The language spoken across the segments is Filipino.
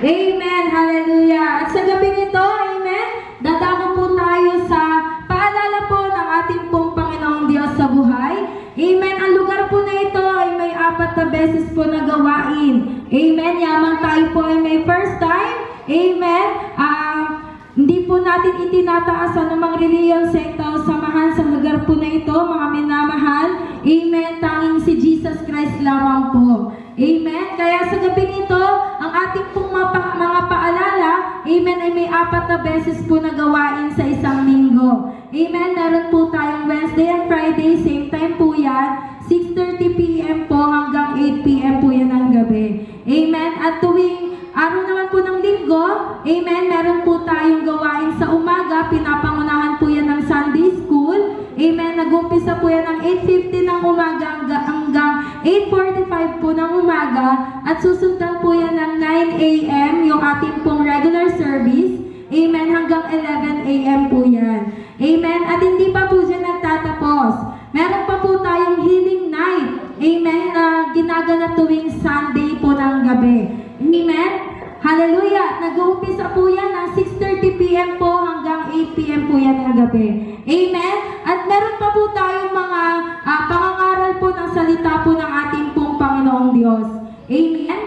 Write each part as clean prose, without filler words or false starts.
Amen. Hallelujah. At sa gabing ito, amen, dadako po tayo sa paalala po ng ating pong Panginoong Diyos sa buhay. Amen. Ang lugar po na ito ay may 4 na beses po na gawain. Amen. Yamang tayo po ay may first time. Amen. Hindi po natin itinataas anumang reliyon, sekta o samahan sa lugar po na ito, mga minamahal. Amen. Tanging si Jesus Christ lamang po. Amen. Kaya sa gabing ito, ang ating pong mga paalala, amen, ay may 4 na beses po na gawain sa isang linggo. Amen. Meron po tayong Wednesday and Friday, same time po yan. 6:30 p.m. po hanggang 8 p.m. po yan ang gabi. Amen. At tuwing araw naman po ng linggo, amen, meron po tayong gawain sa umaga. Pinapangunahan po yan ng Sunday School. Amen. Nag-umpisa po yan ng 8:50 ng umaga hanggang 8:45 po ng umaga. At susundan po yan ng 9 a.m. yung ating pong regular service. Amen. Hanggang 11 a.m. po yan. Amen. At hindi pa po dyan nagtatapos. Meron pa po tayong healing night. Amen. Na ginaganap tuwing Sunday po ng gabi. Amen. Hallelujah. Nag-uumpisa po yan ng 6:30 p.m. po hanggang 8 p.m. po yan ng gabi. Amen. At meron pa po tayong mga pangangaral po ng salita po ng ating pong Panginoong Diyos. Amen.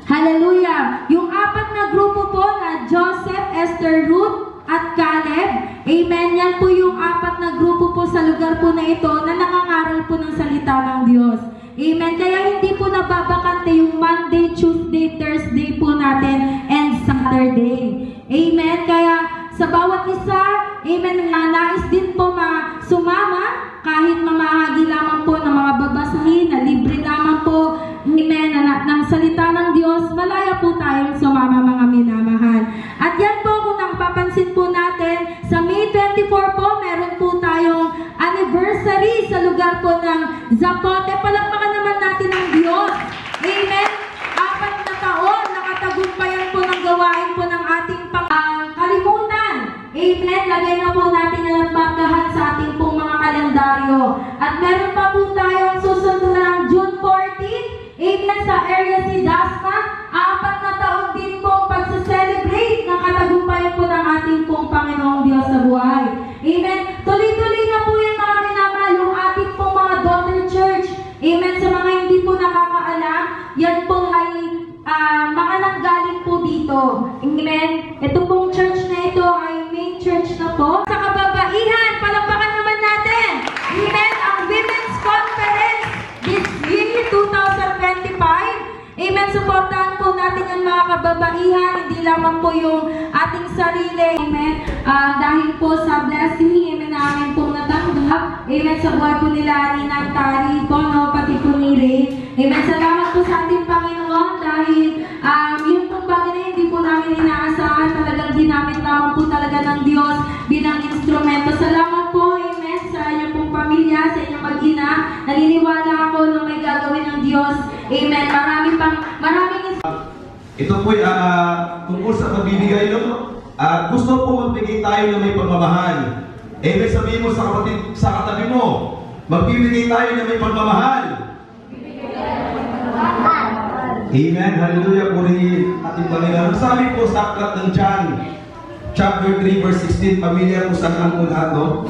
Hallelujah. Yung 4 na grupo po na Joseph, Esther, Ruth, at Caleb. Amen. Yan po yung 4 na grupo po sa lugar po na ito na nangangaral po ng salita ng Diyos. Amen. Kaya hindi po nababakante yung Monday, Tuesday, Thursday po natin and Sunday. Saturday. Amen. Kaya sa bawat isa, amen, nais din po sumama kahit mamahagi lamang po ng mga babasahin na libre naman po, amen, ng salita ng Diyos, malaya po tayong sumama mga minamahal. At yan po, kung napapansin po natin, sa May 24 po, meron po tayong anniversary sa lugar po ng Zapote. Palakpakan naman natin ang Diyos. Amen. 4 na taon, nakatagumpayan po ng gawain po ng ating kalimutan. Amen. Lagay na po natin ang markahan sa ating pong mga kalendaryo. At meron pa po tayong susunod na ng June 14. Amen. Sa area si Dasma, 4 na taon din po pagsa-celebrate ng katagumpayan po ng ating pong Panginoong Diyos sa buhay. Amen. Tuloy-tuloy na po yung mga minamahal, yung ating pong mga daughter church. Amen. Sa mga hindi po nakakaalam, yan po ay mga nanggaling po dito. Amen. Ito pong church na ito ay main church na po. Sa kababaihan, palakpakan naman natin. Amen. Ang Women's Conference this year, 2025. Amen. Supportahan po natin ang mga kababaihan. Hindi lamang po yung ating sarili. Amen. Dahil po sa blessing, amen, namin pong natanggap. Amen. Sa buhay po nila ni Nantari po, no, pati po ni Ray. Amen. Salamat po sa ating Panginoon dahil yung pong bagay na hindi po namin inaasahan. Talagang ginamit naman po talaga ng Diyos bilang instrumento. Salamat po, amen, sa inyong pong pamilya, sa inyong mag-ina. Naniniwala ako na may gagawin ng Diyos. Amen. Maraming ito po'y tungkol sa pagbibigay, no? Gusto po magbigay tayo na may pagmamahal. May sabihin mo sa kapatid, sa katabi mo, magbibigay tayo na may pagmamahal. Amen. Hallelujah. Purihin ating Panginoon. Sabi po sa aklat ng John, chapter 3, verse 16, pamilya po sa kanto lahat, no?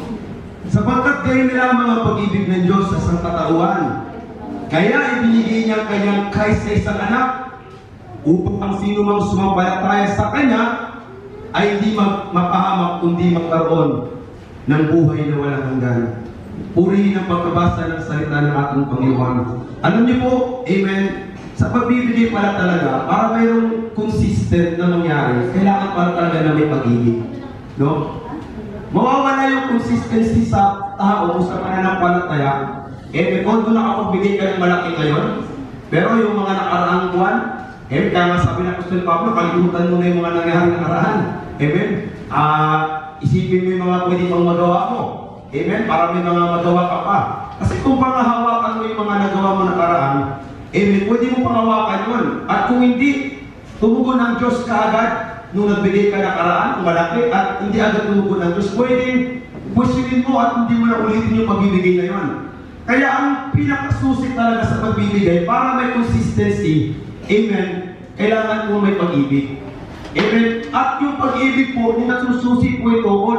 Sapagkat kayo nila mga pag-ibig ng Diyos sa sangkatauhan. Kaya ibinigay niya ang kanyang Christ sa isang anak upang ang sino mang sumampalataya sa Kanya ay hindi mapahamak kundi magkaroon ng buhay na walang hanggan. Purihin ang pagkabasa ng salita ng ating Panginoon. Alam niyo po, amen, sa pagbibigay pala talaga, para mayroong consistent na mangyari, kailangan pala talaga na may pag-ibig. No? Mawawala yung consistency sa tao o sa pananampalataya. Although nakapagbigay ka ng malaki ngayon, pero yung mga nakaraang buwan, kaya nga sabi ng Apostol Pablo, kalimutan mo na yung mga nangyari nakaraan. Amen? Isipin mo yung mga pwede pang magawa mo. Amen? Para may mga magawa ka pa. Kasi kung pangahawakan mo yung mga nagawa mo nakaraan, amen, pwede mo pangahawakan yun. At kung hindi, tumugon ng Diyos kaagad nung nagbigay ka nakaraan, kung malaki, at hindi agad tumugon ng Diyos, pwede pusilin mo at hindi mo na ulitin yung pagbibigay na yun. Kaya ang pinakasusi talaga sa pagbibigay, para may consistency, amen, kailangan po may pag-ibig. Amen. At yung pag-ibig po, nasususi po ito o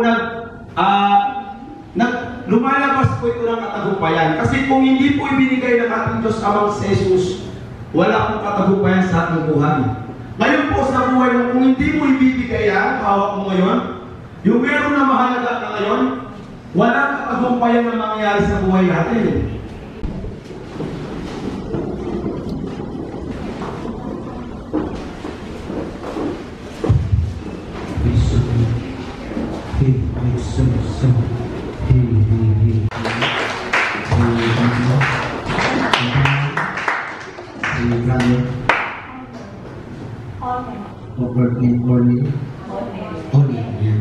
lumalabas po ito ng katagumpayan. Kasi kung hindi po ibinigay ng ating Diyos amang si Jesus, wala pong katagumpayan sa ating buhay. Ngayon po sa buhay mo, kung hindi mo ibibigay yan, hawak mo ngayon, yung meron na mahalaga ka ngayon, walang katagumpayan na mangyayari sa buhay natin.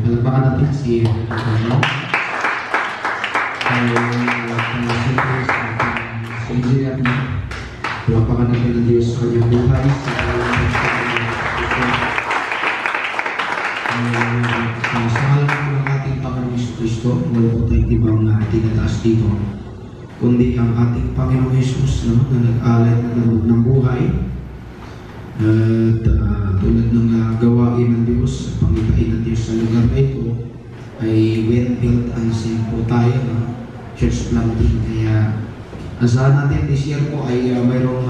Palakpakan natin si engineer niya. Palakpakan natin ang Diyos sa kanyang buhay. Sa halaman ng ating Panginoong Jesucristo, wala po tayong ibang tinataas dito, kundi ang ating Panginoong Jesus, no, na nag-alay ng buhay. At tulad ng gawain ng Diyos sa pangitain ng Diyos sa lugar na ito, ay well-built and safe po tayo, no? Church planting. Kaya asahan natin this year po ay mayroong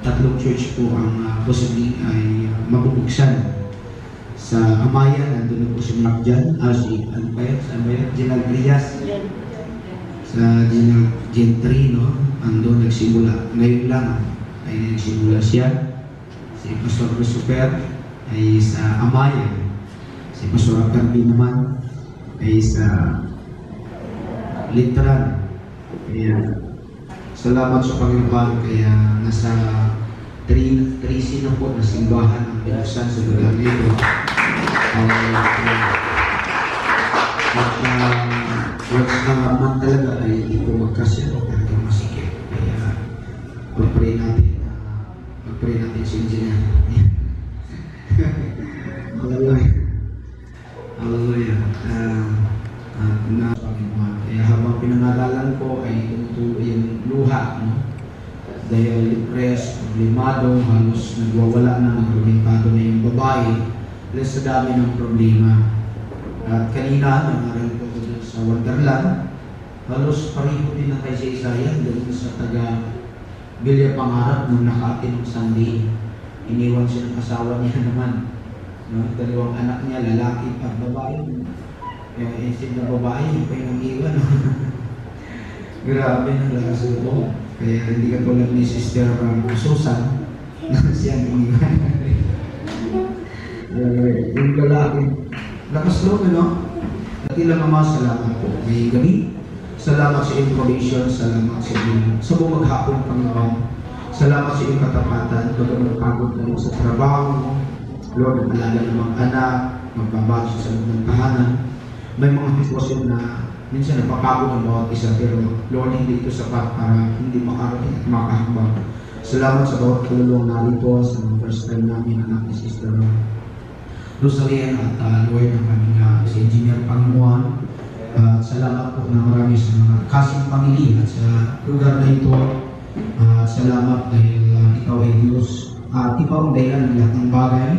3 church po ang possibly ay mabubuksan sa Amayan. Nandun na po si Mark Jan, si General Trias sa General Gentry, no? Ando nagsimula ngayon lang ay nagsimula siya. Si Pastor Christopher, ay sa Amayan. Si Pastor Carmen naman ay sa Literan. Kaya salamat sa Panginoon, kaya nasa 13 na po na simbahan ang binuksan sa lugar nito. Works na naman talaga ay hindi po magkasya o talagang masikip. Kaya mag-pray natin si Engineer. Hallelujah. Hallelujah. Na Panginoon. Kaya habang pinangalalan ko ay tumutuloy yung luha, no? Dahil depressed, problemado, halos nagwawala na, nagrumentado na yung babae dahil sa dami ng problema. At kanina, nangaral ko dun sa Wonderland, halos pareho din na kay si Isaiah dun sa taga Bilya Pangarap nung nakaatin ng Sunday. Iniwan siya ng asawa niya naman. No? 2 anak niya, lalaki at babae. Instead na babae, yung pa yung iwan. Grabe ng lakas ito. Kaya hindi ka tulad ni Sister Susan na siya ang iwan. Yung lalaki, lakas loob, no? Dakilang Ama, salamat po. May gabi, salamat sa information, salamat sa iyong sa bumaghapon, Panginoon. Salamat sa iyong katapatan, bagaman pagod na sa trabaho mo. Lord, ang alaga ng mga anak, magbabago sa loob ng tahanan. May mga sitwasyon na minsan napapagod ang bawat isa, pero Lord, hindi ito sapat para hindi makarating at makahambang. Salamat sa bawat tulong narito sa mga first time namin, anak ni Sister Rosalien at Lord, ang aming si Engineer Panginoon. Salamat po na marami sa mga kasing pamilya at sa lugar na ito. Salamat dahil ikaw ay Diyos. Ikaw ang dahilan ng lahat ng bagay.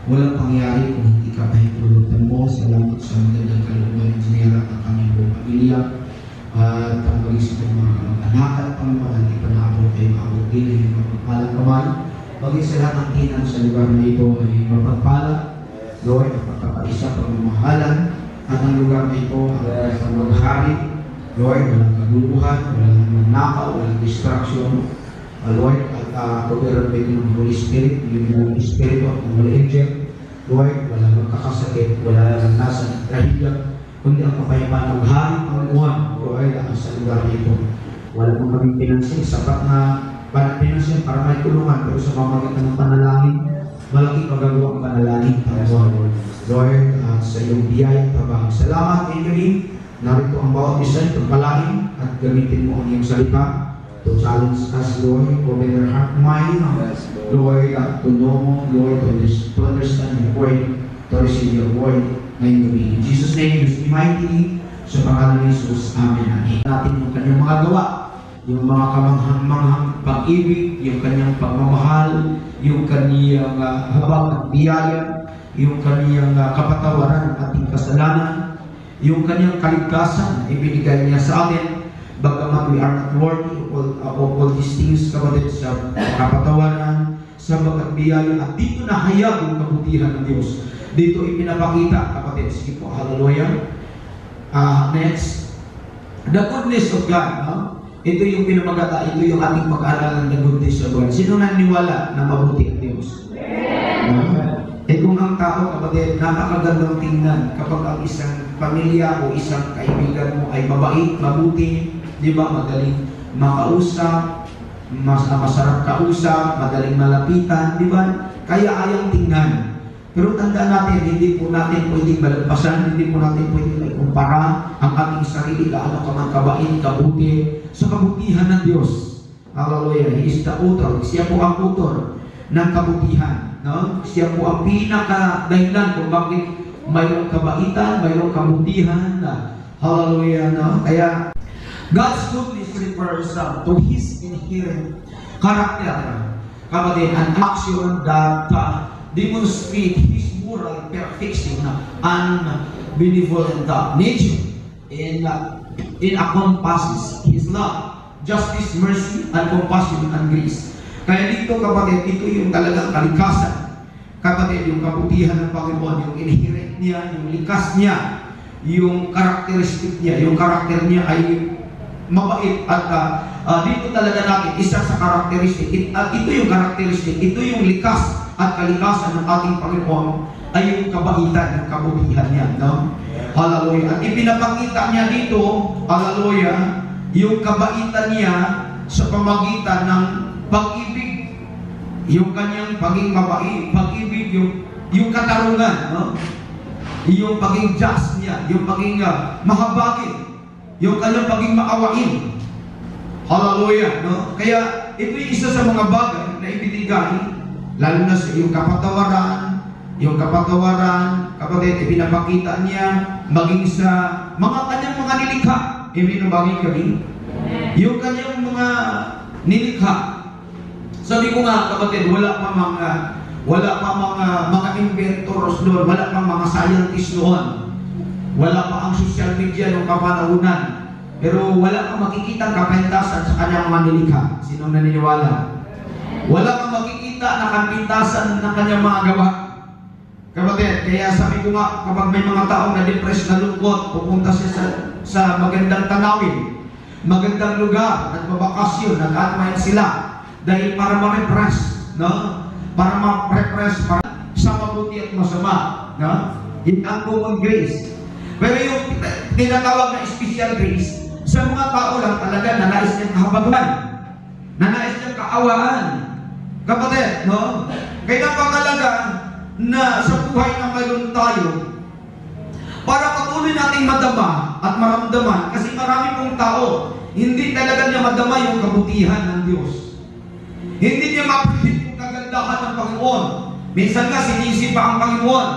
Walang pangyari kung hindi ka pahintulutan mo. Salamat sa magandang kalooban ng Engineer at ang kanyang buong pamilya. At ang mag-isip ng mga anak at Panginoon, hindi pa naabot ay maabot din ay mapagpalang kamay. Maging sa lahat ng tinan sa lugar na ito ay mapagpala. Lord, ang pagkakaisa, pagmamahalan, at ang lugar na ito ang maghari. Lord, walang kaguluhan, walang magnakaw, walang distraction. Lord, at pagkaroon pa ito ng Holy Spirit, yung Holy Spirit of the Holy Angel. Lord, walang magkakasakit, walang nasa ng trahigan, kundi ang kapayapaan ng hari, Panginoon. Lord, ang sa lugar na ito. Walang kong maging pinansin, sapat na parang pinansin para may tulungan, pero sa pamamagitan ng panalangin, malaki magagawa ang panalangin, Panginoon. Lord, sa iyong biyaya at trabaho. Salamat, Amen. Narito ang bawat isa, pagpalain at gamitin mo ang iyong salita to challenge us, Lord, open their heart and mind, Lord, to know mo, Lord, to understand your word, to receive your word ngayong gabi. In Jesus' name, use me mightily, sa pangalan ni Jesus, Amen. Natin yung kanyang mga gawa, yung mga kamanghang-manghang pag-ibig, yung kanyang pagmamahal, yung kanyang habag at biyaya, yung kanyang kapatawaran ng ating kasalanan, yung kanyang kaligtasan na ibinigay niya sa atin, bagaman we are not worthy of all these things, kapatid, sa kapatawaran, sa bagat biyaya, at dito nahayag yung kabutihan ng Diyos. Dito ipinapakita, kapatid. Sige po, hallelujah. Next, the goodness of God. No? Ito yung pinamagata, ito yung ating pag-aaralan ng goodness of God. Sino naniwala na mabuti ang Diyos? Kung ang tao, kapatid, napakagandang tingnan kapag ang isang pamilya o isang kaibigan mo ay mabait, mabuti, di ba, madaling makausap, masarap kausap, madaling malapitan, di ba? Kaya ayang tingnan. Pero tandaan natin, hindi po natin pwedeng balagpasan, hindi po natin pwedeng ikumpara ang ating sarili, gaano ka man kabait, kabuti, sa kabutihan ng Diyos. Hallelujah. He is the author. Siya po ang author ng kabutihan. No? Siya po ang pinaka-dahilan kung bakit mayroong kabaitan, mayroong kabutihan. Hallelujah. No? Kaya, God's goodness refers to His inherent character. Kapatid, an action that demonstrate His moral perfection and benevolent nature and encompasses His love, justice, mercy, and compassion and grace. Kaya dito, kapatid, ito yung talagang kalikasan. Kapatid, yung kabutihan ng Panginoon, yung inherent niya, yung likas niya, yung karakteristik niya, yung karakter niya ay mabait. At dito talaga natin, isa sa karakteristik, ito yung karakteristik, ito yung likas at kalikasan ng ating Panginoon ay yung kabaitan, yung kabutihan niya, no? Hallelujah. At ipinapakita niya dito, hallelujah, yung kabaitan niya sa pamagitan ng pag-ibig, yung kanyang paging mabait, pag-ibig, yung katarungan, no? Yung paging just niya, yung paging mahabagin, yung kanyang paging maawain. Hallelujah, no? Kaya ito yung isa sa mga bagay na ibinigay, lalo na sa yung kapatawaran, kapatid, ipinapakita niya maging sa mga kanyang mga nilikha. Amen, bagay kami. Yung kanyang mga nilikha. Sabi ko nga, kapatid, wala pa mga inventors doon, wala pa mga scientists doon. Wala pa ang social media noong kapanahunan. Pero wala kang makikita ang kapintasan sa kanyang mga nilikha. Sinong naniniwala? Wala kang makikita na kapintasan ng kanyang mga gawa. Kapatid, kaya sabi ko nga, kapag may mga taong na-depress, nalungkot, pupunta siya sa magandang tanawin, magandang lugar, nagbabakasyon, nag-atmayan sila, dahil para ma-refresh, no? Para ma-refresh sa mabuti at masama, no? Yung uncommon grace. Pero yung tinatawag na special grace, sa mga tao lang talaga na nais niyang kahabagan, na nais niyang kaawaan. Kapatid, no? Kaya napakalaga na sa buhay na mayroon tayo, para patuloy nating madama at maramdaman, kasi marami pong tao, hindi talaga niya madama yung kabutihan ng Diyos. Hindi niya mapilit yung kagandahan ng Panginoon. Minsan nga sinisip pa ang Panginoon.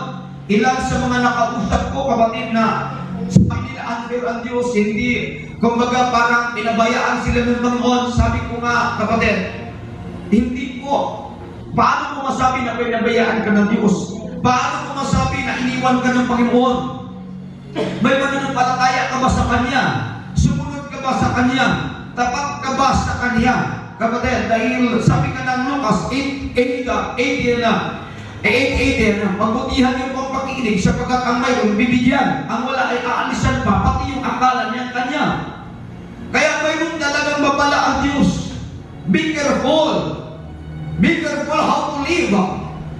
Ilan sa mga nakausap ko, kapatid, na sa kanila under ang Diyos, hindi, kumbaga parang pinabayaan sila ng Panginoon. Sabi ko nga, kapatid, hindi po. Paano mo masabi na pinabayaan ka ng Diyos? Paano mo masabi na iniwan ka ng Panginoon? May mananampalataya ka ba sa Kanya? Sumunod ka ba sa Kanya? Tapat ka ba sa Kanya? Kapatid, dahil sabi ka ng Lucas 8:80 na magbutihan niyo pong pakikinig sapagkat ang mayroon bibigyan, ang wala ay aalisan pa, pati yung akala niya Kanya. Kaya mayroon talagang babala ang Diyos. Be careful. Be careful how to live.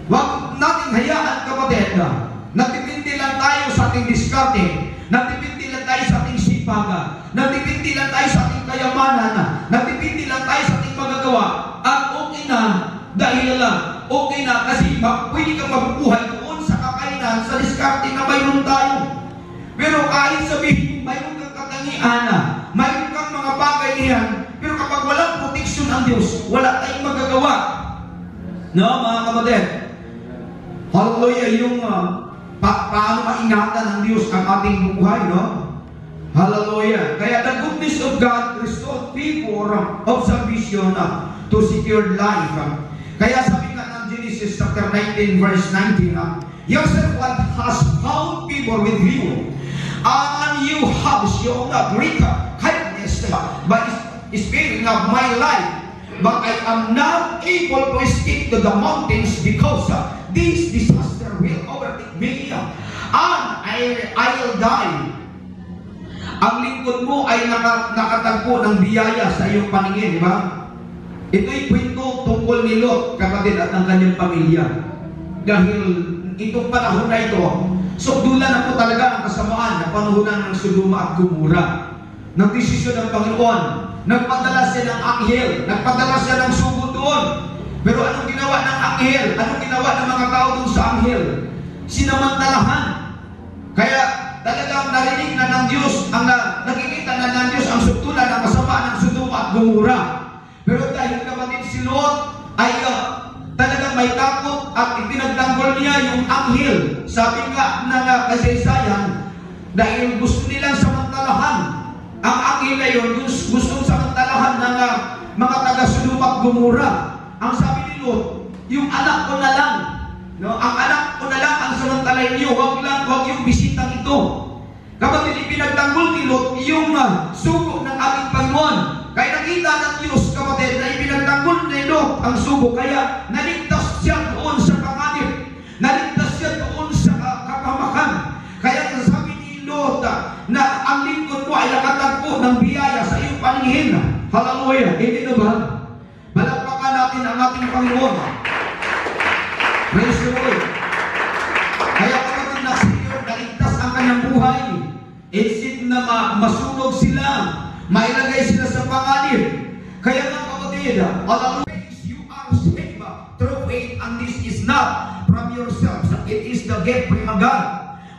Huwag nating hayaan, kapatid, natipindi lang tayo sa ating diskarte, natipindi lang tayo sa ating sipaga, natipindi lang tayo sa ating kayamanan, natipindi lang tayo sa ating magagawa, at okay na, dahil lang, okay na, kasi pwede kang mabubuhay doon sa kakainan, sa diskarte na mayroon tayo. Pero kahit sabihin, mayroon kang katangian, mayroon kang mga bagay niyan, pero kapag walang protection ang Diyos, wala tayong magagawa. No, mga kapatid, hallelujah, yung paano maingatan ng Diyos ang ating buhay, no? Hallelujah. Kaya the goodness of God restored people of salvation to secure life. Kaya sabi nga ng Genesis chapter 19 verse 19, yourself what has found people with you, and you have shown great kindness by speaking of my life. But I am not able to escape to the mountains because this disaster will overtake me, and I will die. Ang lingkod mo ay nakatagpo ng biyaya sa iyong paningin, di ba? Ito'y kwento tungkol ni Lot, kapatid, at ng kanyang pamilya. Dahil itong panahon na ito, sukdulan na po talaga ang kasamaan na panahonan ng Sodoma at Gomora. Ng desisyon ng Panginoon, nagpadala siya ng anghel, nagpadala siya ng sugo doon. Pero anong ginawa ng anghel? Anong ginawa ng mga tao doon sa anghel? Sinamantalahan. Kaya talagang narinig na ng Diyos, nakikita na ng Diyos ang sukdulan ng kasamaan ng Sodoma at Gomora. Pero dahil kapatid si Lot ay talagang may takot at ipinagtanggol niya yung anghel. Sabi nga ng kasaysayan, dahil gusto nilang samantalahan ang anghel na yun, gustong samantalahan ng mga taga-Sodoma at Gomora. Ang sabi ni Lot, yung anak ko na lang, no? Ang anak ko na lang ang samantalay niyo, huwag yung bisitang ito. Kapatid, ipinagtanggol ni Lot yung sugo ng ating Panginoon. Kaya nakita ng Diyos, kapatid, na ipinagtanggol ni Lot ang sugo, kaya naligtas siya doon sa panganib, naligtas siya doon sa kapamakan. Kaya sabi ni Lot na ang lingkod mo ay nakatagpo ng biyaya sa iyong paningin. Hallelujah! Hindi na ba? Palakpakan natin ang ating Panginoon. Kaya kapatid na Señor, naligtas ang kanyang buhay. Instead na masunog sila, mailagay sila sa panganib. Kaya nga kapatid, always you are saved through faith, and this is not from yourselves. It is the gift from God.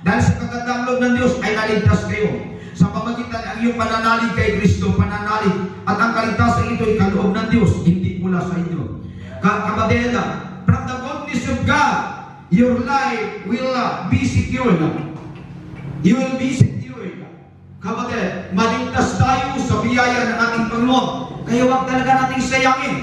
Dahil sa kagandang loob ng Diyos ay naligtas kayo. Sa pamagitan ng iyong pananalig kay Kristo, pananalig, at ang kaligtasan ito ay kaloob ng Diyos, hindi mula sa inyo. Kapatid, from the goodness of God, your life will be secured. You will be secured. Kapatid, maligtas tayo sa biyaya ng ating Panginoon. Kaya huwag talaga nating sayangin.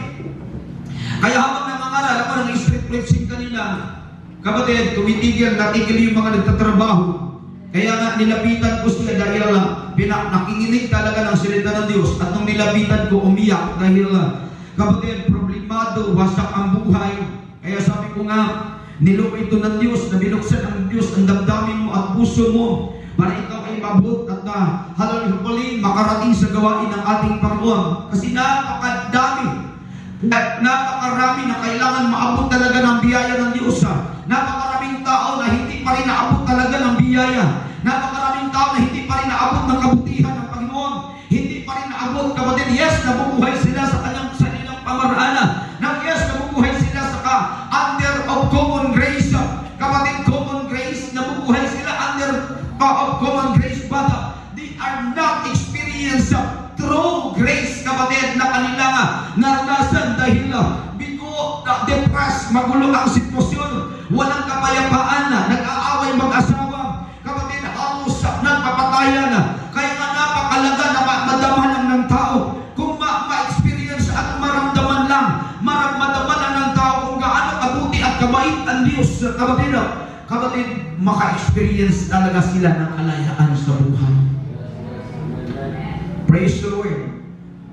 Kaya habang nangangaral ako ng street preaching kanina, kapatid, natigil yung mga nagtatrabaho. Kaya nga nilapitan ko sila dahil nakikinig talaga ng salita ng Diyos. At nung nilapitan ko, umiyak dahil kapatid, problemado, wasak ang buhay. Kaya sabi ko nga, nilupa ito ng Diyos, na binuksan ng Diyos ang damdamin mo at puso mo para ikaw ay mabut at hopefully makarating sa gawain ng ating Panginoon. Kasi napakarami na kailangan maabot talaga ng biyaya ng Diyos. Napakaraming tao na hindi pa rin naabot talaga ng biyaya. Napakaraming tao na hindi pa rin naabot ng kabutihan ng Panginoon. Hindi pa rin naabot, kapatid. Yes, nabubuhay sila sa kanyang sarilang pamaraan. Yes, nabubuhay sila sa under of common grace. Kapatid, common grace, nabubuhay sila under of common grace, but they are not experienced true grace, kapatid, na kanilang naranasan dahil bigo, depressed, magulo ang sitwasyon, walang kapayapaan, nag-aaway mag-asawa, kapatid, halos nagpapatayan. Kaya nga napakalaga na madama lang ng tao kung ma-experience at maramdaman lang ng tao kung gaano kabuti at kabait ang Diyos. Kapatid, maka-experience talaga sila ng kalayaan sa buhay. Praise the Lord.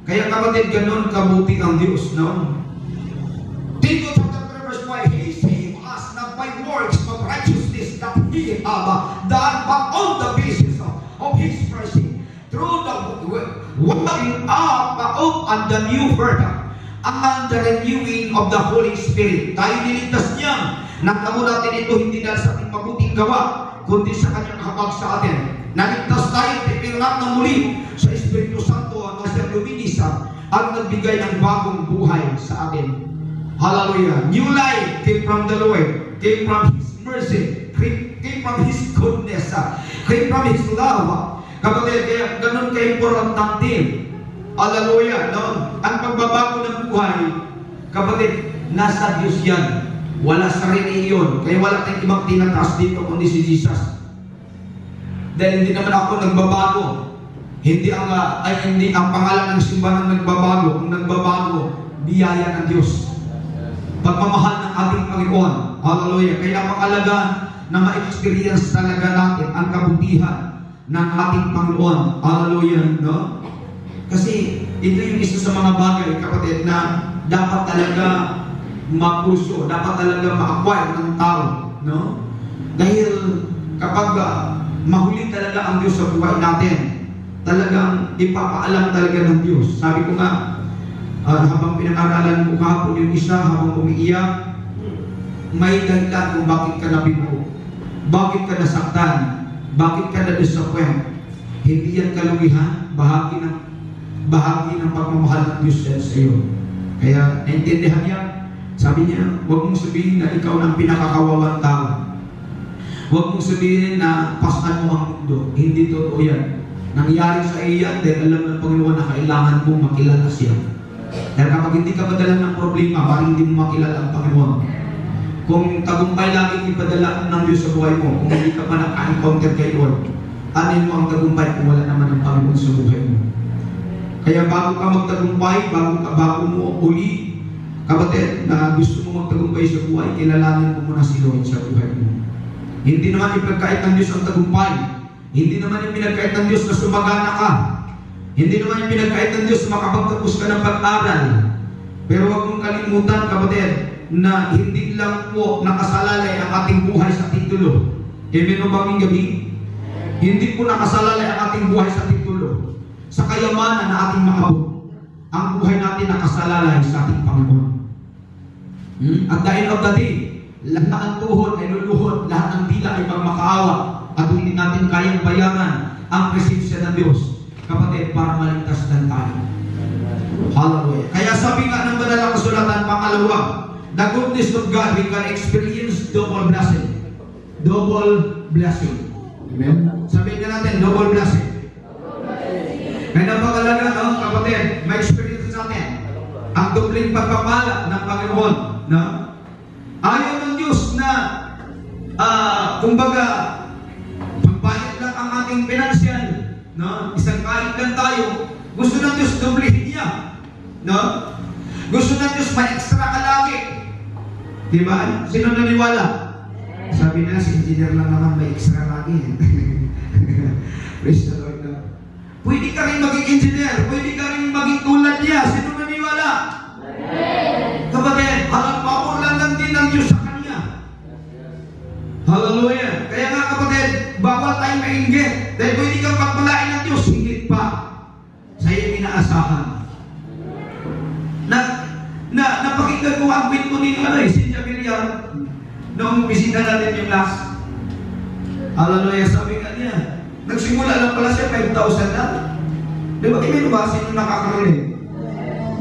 Kaya kapatid, ganun kabuti ang Diyos, no? Tito chapter 3 verse 5, He saved us not by works of righteousness that He have done, but on the basis of His mercy, through the waking up and the new birth, and the renewing of the Holy Spirit. Tayo niligtas niya. Nakamo natin ito hindi dahil sa ating mabuting gawa, kundi sa kanyang habag sa atin. Naligtas tayo, pipirnat na muli sa Espiritu Santo at sa luminis at nagbigay ng bagong buhay sa atin. Hallelujah. New life came from the Lord, came from His mercy, came from His goodness, came from His love. Kapatid, kaya ganun ka-importante. Hallelujah. No? Ang pagbabago ng buhay, kapatid, nasa Diyos yan. Wala sarili yun. Kaya wala tayong ibang tinataas dito kundi si Jesus. Dahil hindi naman ako nagbabago. Hindi ang pangalan ng simbahan nagbabago. Ang nagbabago, biyaya ng Diyos. Pagmamahal ng ating Panginoon. Hallelujah. Kaya napakalaga na ma-experience talaga natin ang kabutihan ng ating Panginoon. Hallelujah. No? Kasi ito yung isa sa mga bagay, kapatid, na dapat talaga mapuso, dapat talaga ma-acquire ng tao, no? Dahil kapag mahuli talaga ang Diyos sa buhay natin, talagang ipapaalam talaga ng Diyos. Sabi ko nga, habang pinag-aralan ko kahapon yung isa, habang umiiyak, may dahilan kung bakit ka nabigo, bakit ka nasaktan, bakit ka na-disappoint. Hindi yan kalugihan, bahagi ng pagmamahal ng Diyos yan sa iyo. Kaya naintindihan niya. Sabi niya, huwag mong sabihin na ikaw ang pinakakawawang tao. Huwag mong sabihin na pasan mo ang mundo. Hindi totoo yan. Nangyari sa iyan dahil alam ng Panginoon na kailangan mong makilala siya. Dahil kapag hindi ka padala ng problema, parang hindi mo makilala ang Panginoon. Kung tagumpay laging ipadala ng Diyos sa buhay mo, kung hindi ka pa naka-encounter kay Lord, anin mo ang tagumpay kung wala naman ang Panginoon sa buhay mo. Kaya bago ka magtagumpay, bago mo uli, kapatid, na gusto mo magtagumpay sa buhay, kilalanin mo muna si Lord sa buhay mo. Hindi naman ipagkait ng Diyos ang tagumpay. Hindi naman ipinagkait ng Diyos na sumagana ka. Hindi naman ipinagkait ng Diyos na makapagtapos ka ng pag-aral. Pero huwag mong kalimutan, kapatid, na hindi lang po nakasalalay ang ating buhay sa titulo. Amen o bang gabi? Hindi po nakasalalay ang ating buhay sa titulo. Sa kayamanan na ating maabot. Ang buhay natin nakasalalay sa ating Panginoon. At the end of the day, lahat ng tuhod ay luluhod, lahat ng dila ay pagmakaawa, at hindi natin kayang bayaran ang presensya ng Diyos, kapatid, para maligtas din tayo. Hallelujah. Kaya sabi nga ng banal na kasulatan, pangalawa, the goodness of God, we can experience double blessing. Double blessing. Amen? Sabihin na natin, double blessing. Kaya napakalaga, no, kapatid, may experience natin ang dobling pagpapala ng Panginoon. No? Ayaw ng Diyos na kumbaga pagbayad lang ang ating financial, no? Isang kahit lang tayo, gusto ng Diyos doblehin niya, no? Gusto ng Diyos may extra ka lagi, diba? Sino naniwala? Sabi na si engineer lang naman may extra lagi. Praise the Lord, no? Pwede ka rin maging engineer, pwede ka rin maging tulad niya. Sino naniwala? Kapatid, halang pabor lang din ng Diyos sa kanya. Hallelujah. Kaya nga kapatid, bawal tayo mainggit. Dahil pwede kang pagpalain ng Diyos, higit pa sa iyong inaasahan. Napakinggan ko ang kwento ni Cynthia Villar noong bisita natin yung last. Hallelujah. Sabi nga niya, nagsimula lang pala siya 5,000 na. Di ba kayo ba? Sino nakakarinig?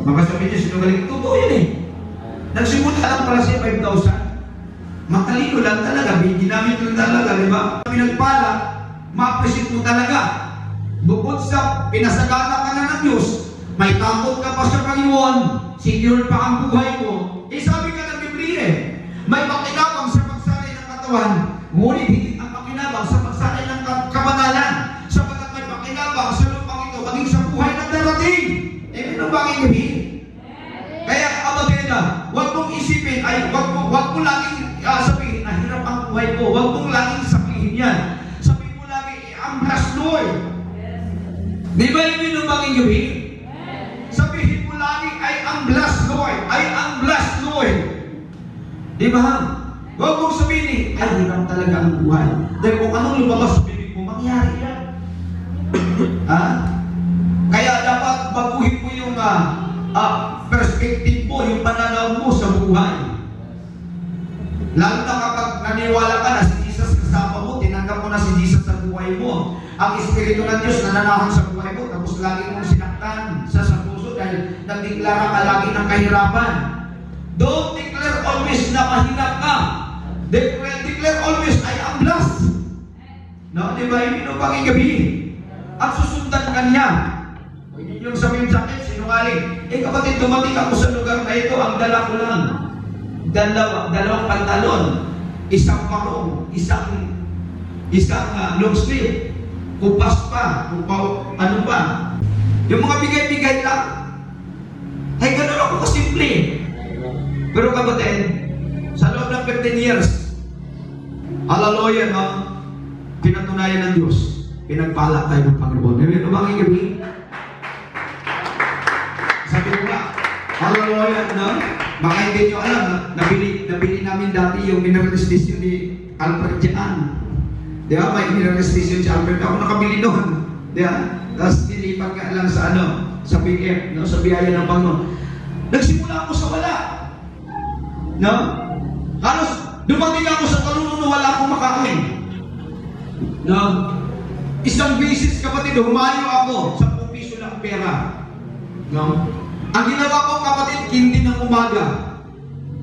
Baka sabi niya, sinungaling. Totoo yun eh. Nagsimula lang pala siya 5,000. Matalino lang talaga. Ginamit lang talaga. Di ba? Pinagpala, ma-appreciate mo talaga. Bukod sa pinasagana ka na ng Diyos, may takot ka pa sa Panginoon, secure pa ang buhay mo. Eh sabi ka ng Biblia eh, may pakinabang sa pagsanay ng katawan, ngunit hindi ang pakinabang sa pagsanay ng kabanalan, sapagkat may pakinabang sa lupang ito, maging sa buhay na darating. Eh, ano ba ang ibig? Kaya, abagenda, huwag mong isipin, ay, huwag mo laging sabihin, hirap ang buhay ko. Huwag mong laging sabihin yan. Sabihin mo lagi, I'm blessed, Lord. Di ba yun ang ibig? Sabihin mo lagi, I am blessed, Lord. I am blessed, Lord. Di ba? Huwag mong sabihin, ay, hirap talaga ang buhay. Dahil kung anong lumabas sa bibig mo, mangyari yan. Ha? Kaya dapat baguhin mo yung perspective mo, yung pananaw mo sa buhay. Lalo na kapag naniwala ka na si Jesus kasama mo, tinanggap mo na si Jesus sa buhay mo. Ang Espiritu ng Diyos nananahan sa buhay mo, tapos lagi mong sinaktan sa puso dahil nagdeklara ka lagi ng kahirapan. Don't declare always na mahirap ka. Declare always, I am blessed. No, di ba? Hindi nung gabi. At susundan ka niya. Hindi yung sabihin sa akin, sinungaling. Eh kapatid, dumating ako sa lugar na ito, ang dala ko lang. Dalawang pantalon, isang parong, isang long sleeve, kupas pa, ano pa. Yung mga bigay-bigay lang. Ay, ganun ako kasimple. Pero kapatid, sa loob ng 15 years, hallelujah, no? Pinatunayan ng Diyos. Pinagpala tayo ng Panginoon. Ano bang igabi? Sabi ko ba, hallelujah, no? Baka hindi nyo alam, nabili namin dati yung mineral station ni Albert Jean. Di ba? May mineral station si Albert. Ako nakabili doon. Di ba? Tapos nilipat nga lang sa sa PF, no? Sa biyaya ng Panginoon. Nagsimula ako sa wala. No? Halos, dumating ako sa kaluno, wala akong makakain. No? Isang beses, kapatid, humayo ako sa 10 piso ng pera. No? Ang ginawa ko, kapatid, hindi ng umaga.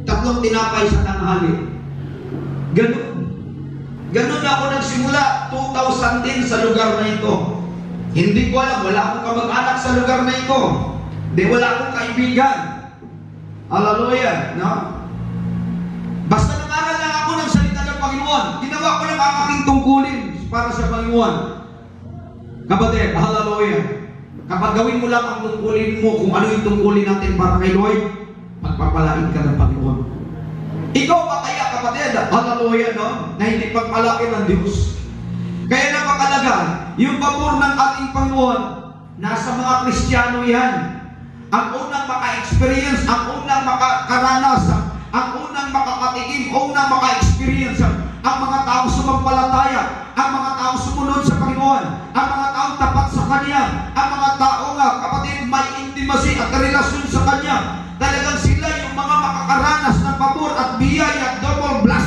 3 tinapay sa tanghali. Ganun ako nagsimula 2010 sa lugar na ito. Hindi ko alam, wala akong kamag-anak sa lugar na ito. Wala akong kaibigan. Hallelujah, no? Basta nangaral lang ako ng salita ng Panginoon. Ginawa ko lang ang aking tungkulin para sa Panginoon. Kapatid, hallelujah. Kapag gawin mo lang ang tungkulin mo, kung ano yung tungkulin natin para kay Lord, pagpapalain ka ng Panginoon. Ikaw ba kaya, kapatid, hallelujah, no? Na hindi pagpalain ng Diyos. Kaya napakalaga, yung pabor ng ating Panginoon, nasa mga Kristiyano yan. Ang unang maka-experience, ang unang makakaranas, ang unang makakatikim, unang maka-experience, ang mga taong sumampalataya, ang mga taong sumunod sa Panginoon, ang mga taong tapat sa Kanya, ang mga taong kapatid, may intimacy at relasyon sa Kanya. Talagang sila yung mga makakaranas ng pabor at biyaya at double blessing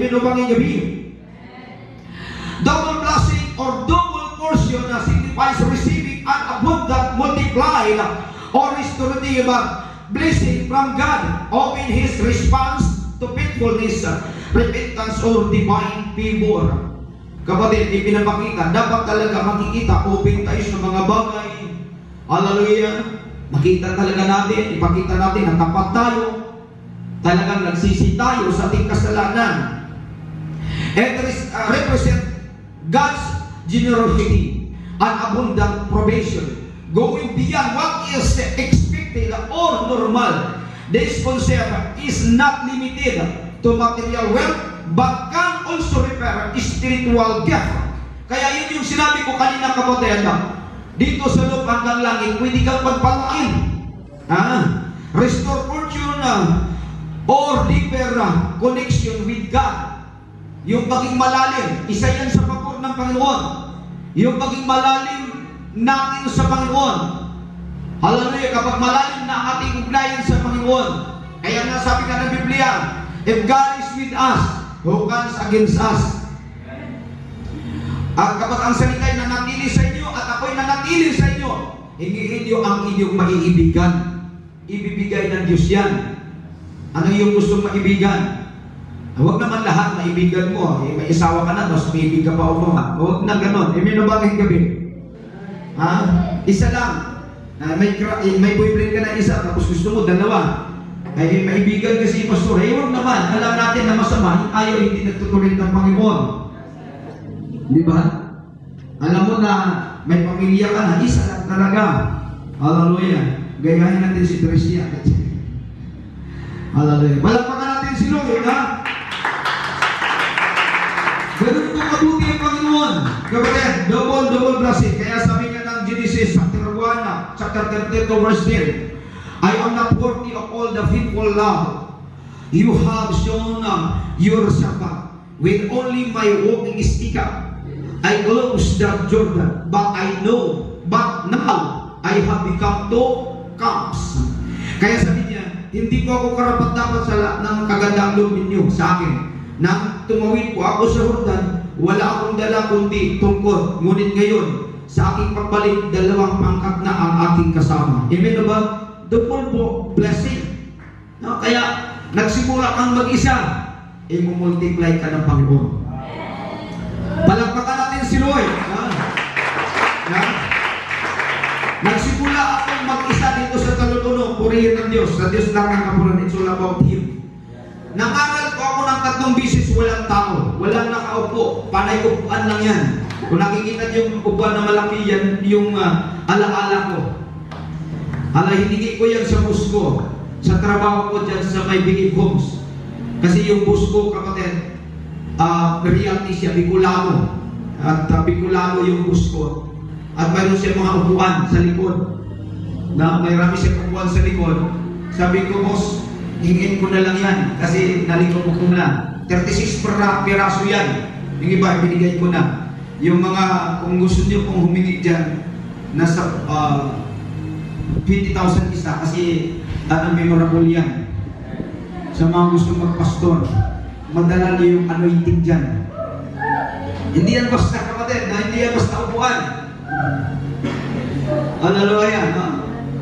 Amen o bang gabi? Double blessing or double portion na signifies receiving an abundant, multiplied, or restorative blessing from God, often His response to faithfulness, repentance, or divine favor. Kapatid, ipinapakita, dapat talaga makikita, open tayo sa mga bagay. Hallelujah! Makita talaga natin, ipakita natin na tapat tayo, talagang nagsisi tayo sa ating kasalanan. And represent God's generosity and abundant provision, going beyond what is expected or normal. This concept is not limited to material wealth, but can also refer spiritual gift. Kaya yun yung sinabi ko kanina, kapatid, dito sa loob hanggang langit, pwede kang pagpalain. Restore fortune or deeper connection with God. Yung maging malalim, isa yan sa pagpapor ng Panginoon. Yung maging malalim natin sa Panginoon. Hallelujah, kapag malalim na ating ugnayan sa Panginoon. Kaya nga sabi ka ng Biblia, if God is with us, who comes against us? At kapag ang salita ay nanatili sa inyo at ako'y nanatili sa inyo, hingiin niyo ang inyong maiibigan. Ibibigay ng Diyos yan. Ano yung gustong maibigan? Huwag naman lahat maibigan mo. May isawa ka na, tapos maibig ka pa mo. Huwag na ganon. May nabagay gabi. Isa lang. May boyfriend ka na isa, tapos gusto mo dalawa. Ay maibigan kasi pastor. Huwag naman. Alam natin na masama, ayaw hindi nagtutuloy ng Panginoon. Di ba? Alam mo na may pamilya ka na, isa lang talaga. Hallelujah. Gayahin natin si Tricia. Hallelujah. Palakpakan natin si Lord, ha? Ganun po kabuti ang Panginoon. Kapatid, double blessing. Kaya sabi niya ng Genesis chapter 1, chapter 32, verse 10, I am not worthy of all the faithful love you have shown yourself with only my walking stick. I close the Jordan, but now I have become two camps. Kaya sabi niya, hindi po ako karapat-dapat sa lahat ng kagandang loob ninyo sa akin. Nang tumawid po ako sa Jordan, wala akong dala kundi tungkod. Ngunit ngayon, sa aking pagbalik, dalawang pangkat na ang aking kasama. Amen ba? Double po blessing. No? Kaya, nagsimula kang mag-isa, i-multiply ka ng Panginoon. Palakpakan natin si Lord. Nagsimula akong mag-isa dito sa talutuno, purihin ng Diyos. Sa Diyos lang ang kapunan. It's all about Him. Nangaral ko ako ng 3 bisis, walang tao. Walang nakaupo. Panay upuan lang yan. Kung nakikita niyo yung upuan na malaki yan, yung alaala ko. Hiningi ko yan sa bus ko. Sa trabaho ko dyan sa may Bigib Homes. Kasi yung bus ko, kapatid, reality siya, Bicolano. At Bicolano yung bus ko. At mayroon siya mga upuan sa likod. Mayroon siya upuan sa likod. Sabi ko, boss, hingin ko na lang yan. Kasi nalikot ko na. 36 piraso yan. Yung iba, binigay ko na. Yung mga, kung gusto niyo pong humingi dyan, nasa 20,000 isa. Kasi memorable yan. Sa mga gusto magpastor, madala niyo yung anointing dyan. Hindi yan basta, kapatid, hindi yan basta upuan. Hallelujah, no?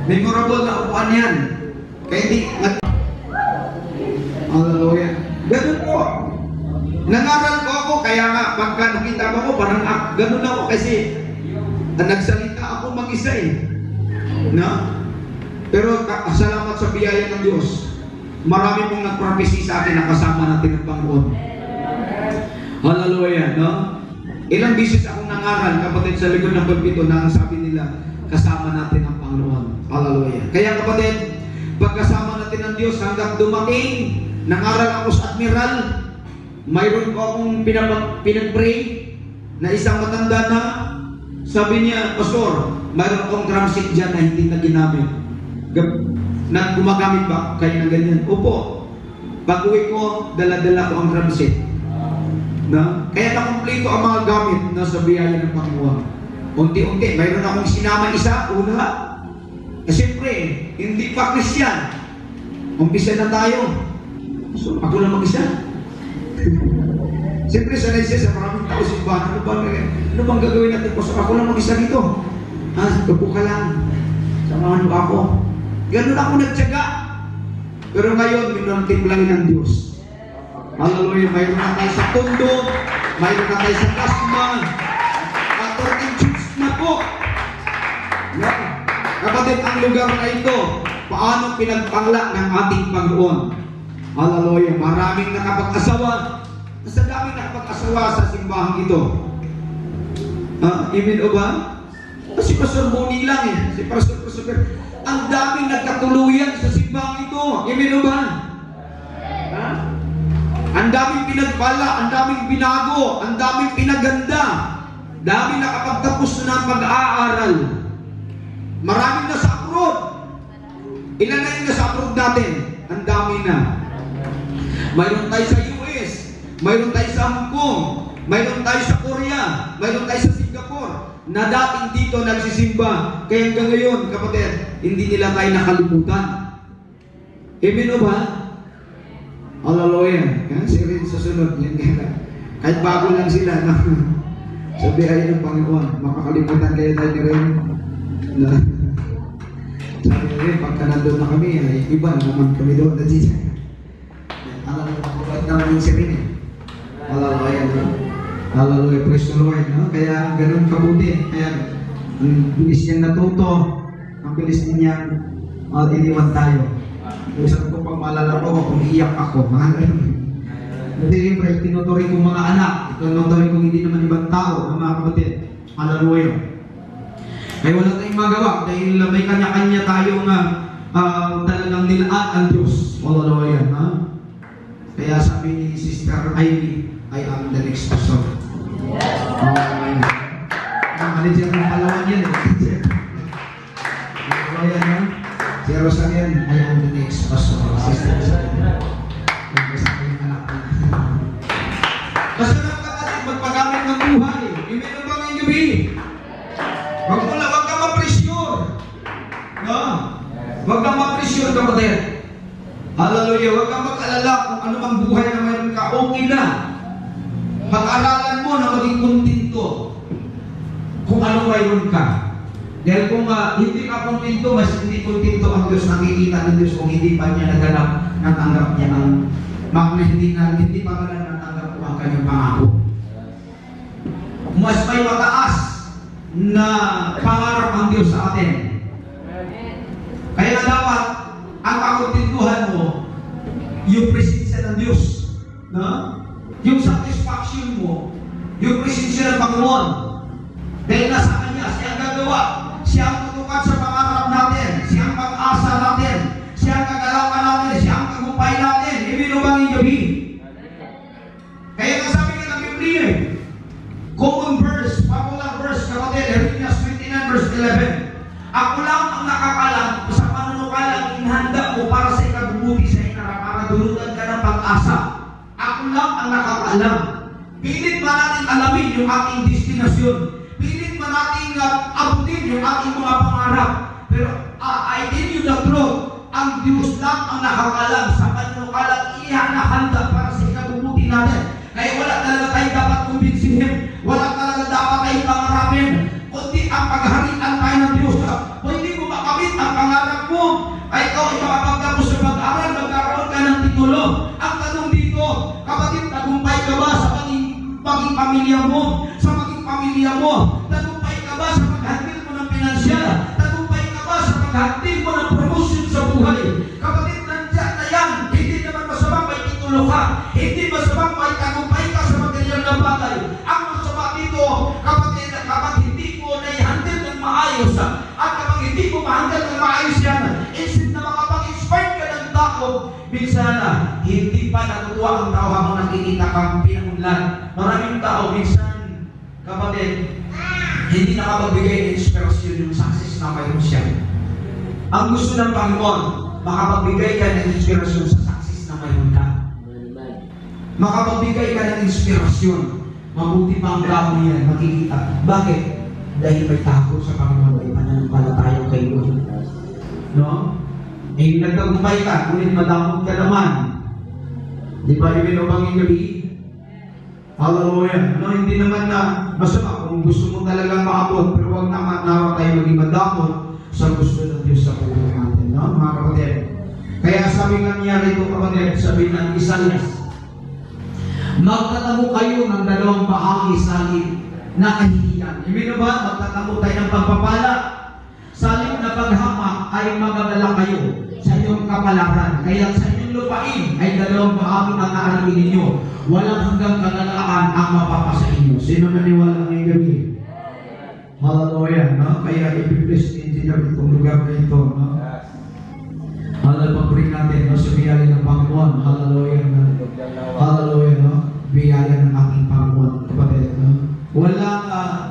Memorable na upuan yan. Kaya hindi, hallelujah. Ganun po. Nangaral ko ako, kaya nga, pagka nakita mo ko, parang ganun ako kasi nagsalita ako mag-isa no? Pero salamat sa biyaya ng Diyos. Marami pong nag-prophecy sa akin na kasama natin ang Panginoon. Hallelujah, no? Ilang bisis akong nangaral, kapatid, sa likod ng pulpito na sabi nila, kasama natin ang Panginoon. Hallelujah. Kaya kapatid, pagkasama natin ang Diyos hanggang dumating, nangaral ako sa Admiral, mayroon ko akong pinag-pray na isang matanda na, sabi niya, Pastor, mayroon akong drum set dyan na hindi na ginamit. Na gumagamit ba kayo na ganyan? Opo. Pag-uwi ko, dala-dala ko ang drum set. Na? Kaya nakumpleto ang mga gamit na sa biyaya ng Panginoon. Unti-unti, mayroon akong sinama isa, una. Siyempre, hindi pa Christian. Umpisa na tayo. So, ako na mag-isa. Siyempre, sanay siya sa maraming tao simbahan. Ano bang gagawin natin? Pastor, ako lang mag-isa dito. Tupo ka lang. Samahan mo ako. Ganun ako nagtyaga. Pero ngayon, minuntimplang ng Diyos. Hallelujah. Mayroon na tayo sa Tondo. Mayroon na tayo sa Kasman. At 13 church na po. Yan. Kapatid, ang lugar na ito, paano pinagpangla ng ating Panginoon? Hallelujah. Maraming nakapag-asawa. Sa daming nakapag-asawa sa simbahan ito. Amen o ba? Si Pastor Boni lang eh. Si Pastor Christopher. Ang daming nagkatuluyan sa simbahan ito. Amen o ba? Ang daming pinagpala, ang daming binago, ang daming pinaganda. Daming nakapagtapos na ng pag-aaral. Maraming nasa abroad. Ilan na yung nasa abroad natin? Ang dami na. Mayroon tayo sa US, mayroon tayo sa Hong Kong, mayroon tayo sa Korea, mayroon tayo sa Singapore, na dating dito nagsisimba. Kaya hanggang ngayon, kapatid, hindi nila tayo nakalimutan. Amen o ba? Hallelujah. Yan, si Rin sa sunod. Yan, kahit bago lang sila, no? Sabihin ng Panginoon, makakalimutan kayo tayo ni Rin. Sabi ni Rin, pagka nandun na kami, ay iba naman kami doon. Alam mo, makulat namin si Rin eh. Hallelujah. Hallelujah, praise the Lord. No? Kaya ganun kabuti. Kaya ang bilis niyang natuto, ang bilis niyang iniwan tayo. Isang ko pang maalala ko, umiiyak ako. Hindi, pero tinuturing kong mga anak. Tinuturing kong hindi naman ibang tao, ang mga kapatid. Hallelujah. Kaya wala tayong magawa dahil may kanya-kanya tayong talagang nilaan ang Diyos. Hallelujah. Kaya sabi ni Sister Ivy, I am the next pastor. Manager ng Palawan yan eh. Hallelujah na. Si Rosalian, I am the next pastor. Sister Rosalian. Nagkasama yung anak na. Basta lang kapatid, magpagamit ng buhay. Amen o ba ngayong gabi? Huwag ka ma-pressure. No? Huwag ka ma-pressure kapatid. Hallelujah. Huwag kang mag-alala kung ano mang buhay na mayroon ka. Okay na. Pag-aralan mo na maging kontento kung ano mayroon ka. Dahil kung hindi ka kontento, mas hindi kontento ang Diyos. Nakikita ng Diyos kung hindi pa niya naganap, natanggap niya ang hindi pa pala natanggap ko ang kanyang pangako. Mas may mataas na pangarap ang Diyos sa atin. Kaya dapat ang kakontentuhan mo, yung presensya ng Diyos. No? Yung satisfaction mo, yung presensya ng Panginoon. Dahil nasa Kanya, siya ang gagawa. Siya ang tutukan sa pangarap natin. Siya ang pag-asa natin. Siya ang kagalawan natin. Siya ang tagumpay natin. Amen o bang gabi? Kaya nasabi ka ng Biblia, common verse, popular verse, kapatid, Jeremias 29 verse 11. Ako lang ang nakakalam sa panunukalang inhanda mo para sa ikabubuti sa inara, para dulutan ka ng pag-asa. Ako lang ang nakakaalam. Pilit ba natin alamin yung ating destinasyon? Pilit ba natin abutin yung ating mga pangarap? Pero I tell you the truth, ang Diyos lang ang nakakaalam sa panunukalang ihanda para sa ikabubuti natin. Kaya wala talaga tayo dapat kumbinsihin. Wala talaga dapat tayo pangarapin. Kundi ang pagharian tayo ng Diyos. Hindi mo makamit ang pangarap mo. Ay ikaw ay makapagtapos sa pag-aral, magkaroon ka ng titulo. Ang tanong dito, kapatid, tagumpay ka ba sa maging pamilya mo? Sa maging pamilya mo? Tagumpay ka ba sa paghandil mo ng pinansyal? Tagumpay ka ba sa paghandil mo ng promotion sa buhay? Kapatid, nandiyan na yan. Hindi naman masamang may titulo ka. Hindi masamang may tagumpay ka sa material na bagay. Ang masama dito, kapatid, kapag hindi mo naihandil ng maayos, at kapag hindi mo mahandil ng maayos yan, instead na makapag-inspire ka ng tao, minsan hindi pa natutuwa ang tao habang nakikita kang pinangunlan. Maraming tao, minsan, kapatid, hindi nakapagbigay ng inspirasyon yung success na mayroon siya. Ang gusto ng Panginoon, makapagbigay ka ng inspirasyon sa success na mayroon ka. Makapagbigay ka ng inspirasyon. Mabuti pa ang tao niya, makikita. Bakit? Dahil may tako sa Panginoon, may pananampalataya kay Lord. No? Eh, nagtagumpay ka, ngunit madamot ka naman. Di ba, ibig o bang gabi? Hallelujah. No, hindi naman na masama kung gusto mo talagang maabot, pero huwag naman nawa tayo maging madamot sa gusto ng Diyos sa buhay natin, no, mga kapatid. Kaya sabi nga niya rito, kapatid, sabi ng Isaias, magtatamo kayo ng dalawang bahagi sa halip na kahihiyan. Ibig ba, magtatamo tayo ng pagpapala. Sa halip na paghamak ay magagala kayo sa inyong kapalaran. Kaya sa inyong lupain ay dalawang bahagi ang aaralin ninyo. Walang hanggang kagalaan ang mapapasa inyo. Sino naniwala ngayong gabi? Hallelujah, no? Kaya ipibless engineer itong lugar na ito, no? Hallelujah, pag-bring natin, no? Sa biyaya ng Panginoon. Hallelujah, no? Hallelujah, no? Biyaya ng aking Panginoon, kapatid, no? Walang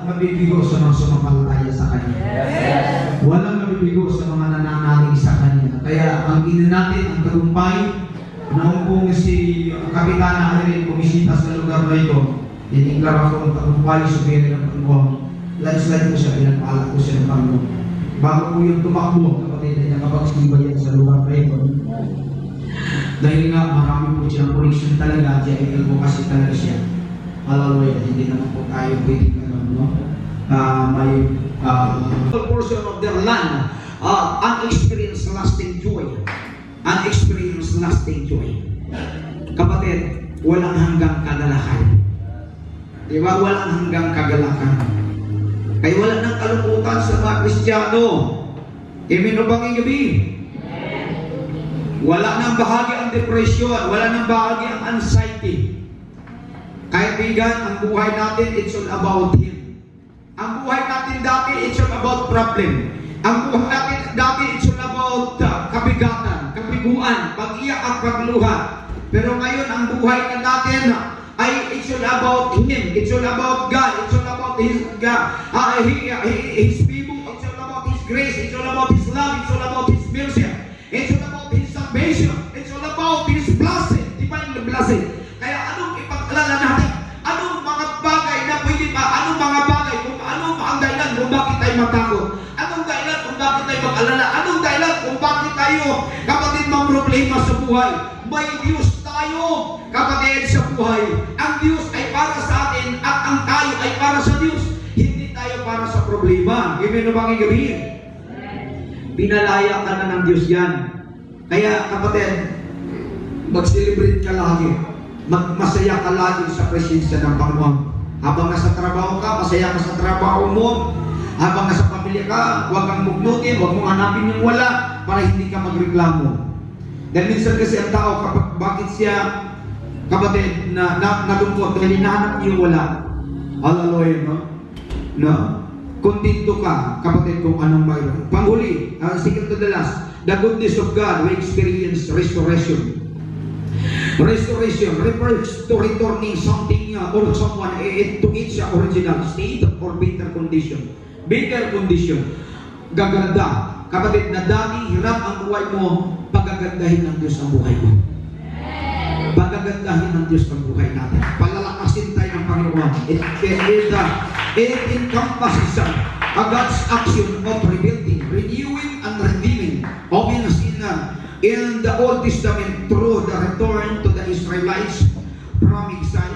mabibigo sa mga sumampalataya sa Kanya. Walang mabibigo sa mga nananalig sa Kanya. Kaya ang ina natin, ang tagumpay, noong kung si Kapitana Irene bumisita sa lugar na ito, tiniglar ako ng tagumpay sa biyaya ng Panginoon. Landslide ko siya, pinagpala ko siya ng Panginoon. Bago po yung tumakbo, kapatid, ay nakapagsiba yan sa lugar na ito. Dahil nga, marami po siyang connection talaga, dahil po kasi talaga siya. Hallelujah, hindi naman po tayo pwedeng no? May portion of their land, unexperienced lasting joy. Unexperienced lasting joy. Kapatid, walang hanggang kagalakan. Diba? Walang hanggang kagalakan. Kaya wala nang kalungkutan sa mga Kristiyano. Amen o bang gabi? Wala nang bahagi ang depression. Wala nang bahagi ang anxiety. Kaibigan, ang buhay natin, it's all about Him. Ang buhay natin dati, it's all about problem. Ang buhay natin dati, it's all about kabigatan, kabiguan, pag-iyak at pagluha. Pero ngayon, ang buhay na natin ay it's all about Him. It's all about God. It's all about His people. It's all about His grace. It's all about His love. It's all about His mercy. It's all about His salvation. It's all about His blessing. Divine blessing. Kaya anong ipagkalala natin? Anong mga bagay na pwede pa? Anong mga bagay? Kung anong ang dahilan kung bakit tayo matakot? Anong dahilan kung bakit tayo mag-alala? Anong dahilan kung bakit tayo, kapatid, problema sa buhay? May Diyos tayo, kapatid, sa buhay. Ang Diyos ay para sa atin at ang tayo ay para sa Diyos. Hindi tayo para sa problema. Amen o bang gabi? Pinalaya ka na ng Diyos yan. Kaya, kapatid, mag-celebrate ka lagi. Masaya ka lagi sa presensya ng Panginoon. Habang nasa trabaho ka, masaya ka sa trabaho mo. Habang nasa pamilya ka, huwag kang mugnutin, huwag mong hanapin yung wala para hindi ka magreklamo. Dahil minsan kasi ang tao, bakit siya, kapatid, nalungkot dahil hinahanap niyo yung wala. Hallelujah, no? No? Kontento ka, kapatid, kung anong mayroon. Panghuli, second to the last, the goodness of God, we experience restoration. Restoration refers to returning something or someone to its original state or better condition. Better condition. Gaganda. Kapatid, na dati hirap ang buhay mo, pagagandahin ng Diyos ang buhay mo. Pagagandahin ng Diyos ang buhay natin. Palalakasin tayo ng Panginoon. It encompasses God's action of rebuilding, renewing, and redeeming of innocent in the Old Testament through the return to the Israelites from exile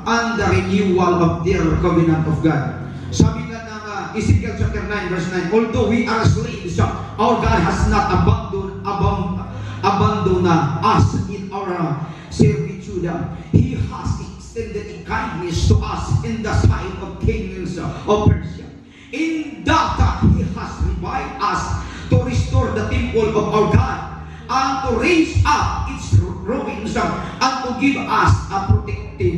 and the renewal of their covenant of God. Sabi nga ng Ezekiel chapter 9 verse 9, although we are slaves, our God has not abandoned us in our servitude. He has extended a kindness to us in the sight of kings of Persia. In that He has revived us to restore the temple of our God and to raise up its ruins and to give us a protective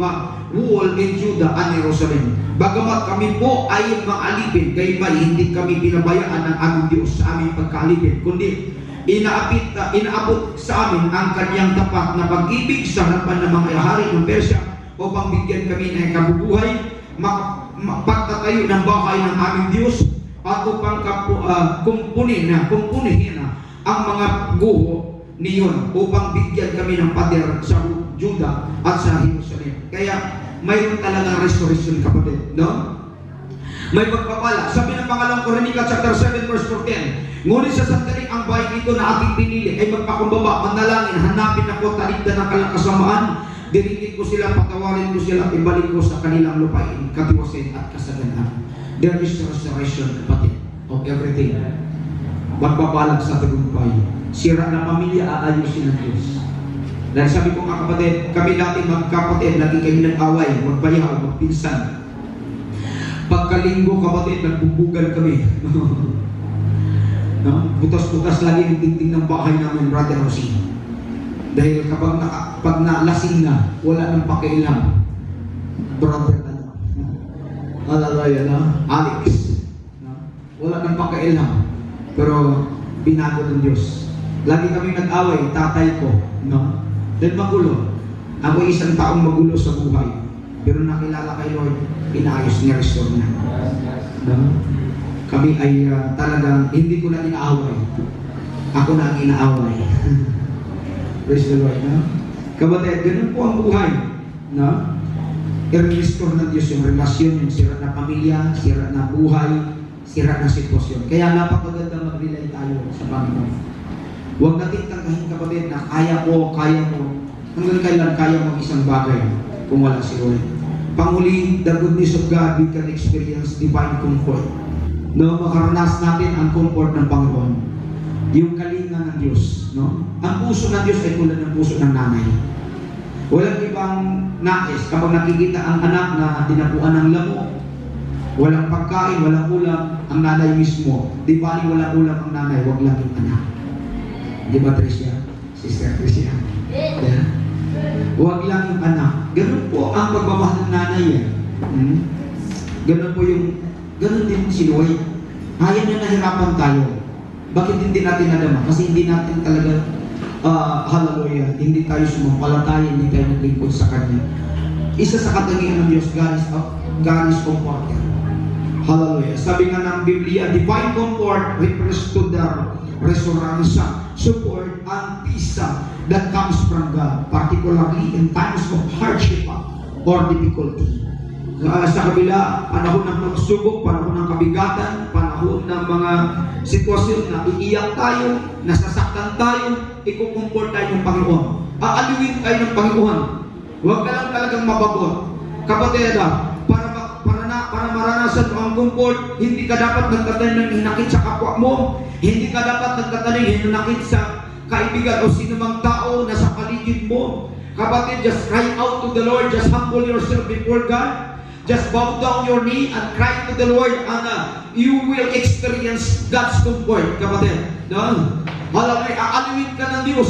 wall in Judah and Jerusalem. Bagamat kami po ay maalipin, gayon hindi kami pinabayaan ng aming Diyos sa aming pagkaalipin, kundi inaabot sa amin ang kanyang tapat na pag-ibig sa harapan ng mga hari ng Persia upang bigyan kami ng kabubuhay, pagtatayo ng bahay ng aming Diyos at upang kumpunihin ang mga guho niyon upang bigyan kami ng pader sa Judah at sa Jerusalem. Kaya mayroon talagang restoration, kapatid, no? May pagpapala. Sabi ng pangalawang Kronika chapter 7 verse 14, ngunit sa sandaling ang bahay ito na ating pinili ay magpakumbaba, manalangin, hanapin ako, talikdan ng kasamaan, Dirinig ko sila, patawarin ko sila, ibalik ko sa kanilang lupain, katiwasin at kasaganaan. There is restoration, kapatid, of everything. Magbabalag sa tagumpay. Sira na pamilya, aayusin ng Diyos. Dahil sabi ko nga kapatid, kami dati magkapatid, lagi kami nag-away, magbayaw, magpinsan. Pagkalinggo kapatid, nagbubugan kami. No? Butas-butas lagi yung tingting ng bahay namin, Brother Jose. Dahil pag nalasing na, wala nang pakialam. Brother Alex. No? Wala nang pakialam. Pero binago ng Diyos. Lagi kami nag-away, tatay ko. No? Dahil magulo. Ako isang taong magulo sa buhay. Pero nakilala kay Lord, inaayos niya, restore niya. No? Kami ay talagang hindi ko na inaaway. Ako na ang inaaway. Praise the Lord. No? Kapatid, ganun po ang buhay. No? I-restore ng Diyos yung relasyon, yung sira na pamilya, sira na buhay, sira na sitwasyon. Kaya napakaganda mag-relay tayo sa Panginoon. Huwag natin tanggahin kapatid na kaya ko. Hanggang kailan kaya mo isang bagay kung wala si Lord. Panghuli, the goodness of God, we can experience divine comfort. No, makaranas natin ang comfort ng Panginoon. Yung kalinga ng Diyos. No? Ang puso ng Diyos ay tulad ng puso ng nanay. Walang ibang nais kapag nakikita ang anak na dinapuan ng lamok. Walang pagkain, walang ulam, ang nanay mismo. Di ba walang ulam ang nanay, wag lang yung anak. Di ba, Tricia? Sister Tricia? Yeah. Huwag lang yung anak. Ganun po ang pagmamahal ng nanay. Ganun po yung, ganun din si Lloyd. Kaya niya nahirapan tayo. Bakit hindi natin nadama? Kasi hindi natin talaga, hallelujah, hindi tayo sumampalataya, hindi tayo naglingkod sa Kanya. Isa sa katangian ng Diyos, God is comforter. Hallelujah. Sabi nga ng Biblia, divine comfort refers to the restoration, support, and peace that comes from God, particularly in times of hardship or difficulty. Sa kabila, panahon ng pagsubok, panahon ng kabigatan, panahon ng mga sitwasyon na iiyak tayo, nasasaktan tayo, ikukumport tayo ng Panginoon. Aaliwin tayo ng Panginoon. Huwag ka lang talagang mabagot. Kapatid, para maranasan mo ang comfort, hindi ka dapat nagtatanim ng hinakit sa kapwa mo, hindi ka dapat nagtatanim ng hinakit sa kaibigan o sinumang tao na sa paligid mo. Kapatid, just cry out to the Lord, just humble yourself before God. Just bow down your knee and cry to the Lord, and you will experience God's comfort, kapatid. No? Hallelujah. Aalawin ka ng Diyos.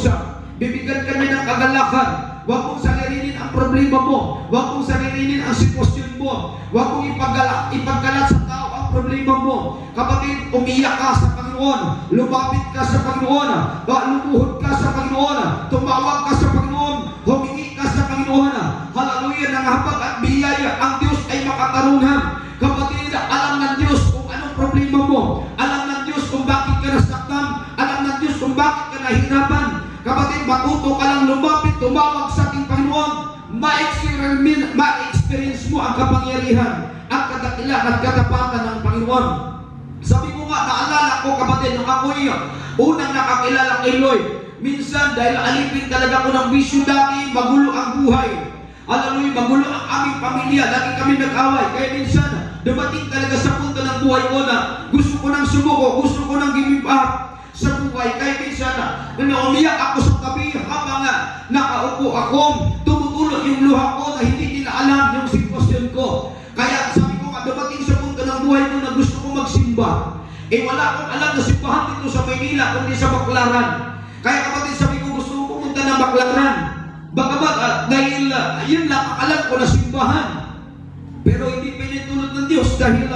Bibigyan ka niya ng kagalakan. Huwag mong salirinin ang problema mo. Huwag mong salirinin ang sitwasyon mo. Huwag mong ipagkalat sa tao ang problema mo. Kapatid, umiyak ka sa Panginoon. Lumapit ka sa Panginoon. Lumuhod ka sa Panginoon. Tumawag ka sa Panginoon. Humingi ka sa Panginoon. Hallelujah. Nanghabag at biyaya. Ang Diyos ay makatarungan. Kapatid, alam ng Diyos kung anong problema mo. Alam ng Diyos kung bakit ka nasaktan. Alam ng Diyos kung bakit ka nahihirapan. Kapatid, matuto ka lang lumapit, tumawag sa ating Panginoon. Ma-experience mo ang kapangyarihan at kadakilan at katapatan ng Panginoon. Sabi ko nga, naalala ko kapatid, nung ako'y unang nakakilala kay Lloyd, minsan dahil alipin talaga ko ng bisyo dati, magulo ang buhay. Alam mo, magulo ang aming pamilya, lagi kami nag-away. Kaya minsan, dumating talaga sa punto ng buhay ko na gusto ko nang sumuko, gusto ko nang give up sa buhay. Kaya minsan na umiyak ako sa tabi habang nakaupo akong tumutulog yung luha ko na hindi nila alam yung sitwasyon ko. Kaya sabi ko nga, dumating sa punto ng buhay ko na gusto ko magsimba. Wala akong alam na simbahan dito sa Maynila kundi sa Baclaran. Kaya kapatid, sabi ko gusto ko pumunta ng Baclaran. Bagamat dahil yun lang alam ko na simbahan. Pero hindi pinitulot ng Diyos dahil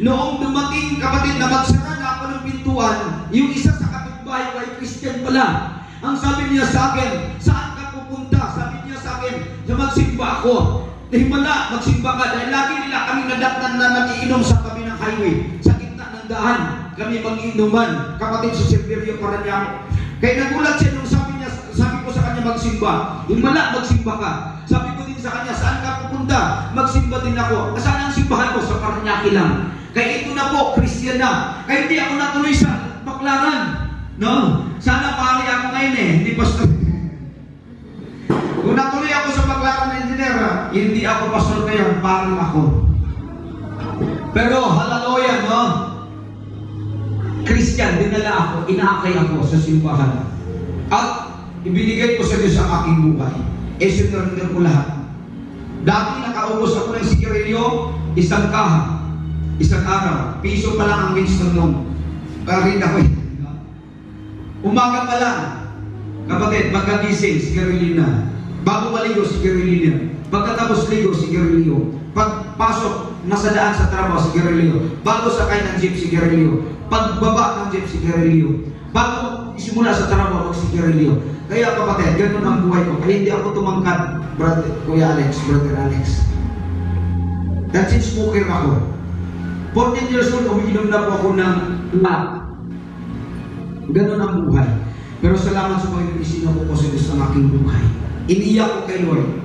noong dumating kapatid na magsara na ako ng pintuan, yung isa sa kapitbahay ko ay Christian pala. Ang sabi niya sa akin, saan ka pupunta? Sabi niya sa akin, magsimba ako. Himala, magsimba ka. Dahil lagi nila kami nadatnan na nag-iinom sa tabi ng highway. Sa gitna ng daan, kami mag-iinuman. Kapatid sa Silverio Paranaque. Kaya nagulat siya nung sabi ko sa kanya magsimba. Himala, magsimba ka. Sabi ko din sa kanya, saan ka pupunta? Magsimba din ako. Saan ang simbahan ko? Sa Paranaque lang. Kaya ito na po, Christian na. Kaya hindi ako natuloy sa Baclaran. No? Sana pari ako ngayon hindi pastor. Kung natuloy ako sa paglaran ng engineer, hindi ako pastor ngayon, parang ako. Pero, hallelujah, no? Christian, dinala ako, inaakay ako sa simbahan. At ibinigay ko sa Diyos ang aking buhay. Sinurrender ko lahat. Dati nakaubos ako ng sigarilyo, isang kaha, isang araw. Piso pa lang ang Winston noon. Rin ako yun. Umaga pa lang, kapatid, pagkagising, sigarilyo na. Bago maligo, sigarilyo na. Pagkatapos ligo, sigarilyo. Pagpasok, nasa daan sa trabaho, sigarilyo. Bago sakay ng jeep, sigarilyo. Pagbaba ng jeep, sigarilyo. Bago isimula sa trabaho, sigarilyo. Kaya kapatid, ganun ang buhay ko. Kaya hindi ako tumangkad, brother Alex. That's it, smoker ako. 14 years old, umiinom na po ako ng lahat. Ganun ang buhay. Pero salamat sa Panginoon, isinuko ko sa Diyos ang aking buhay. Iniiyak ko kay Lord.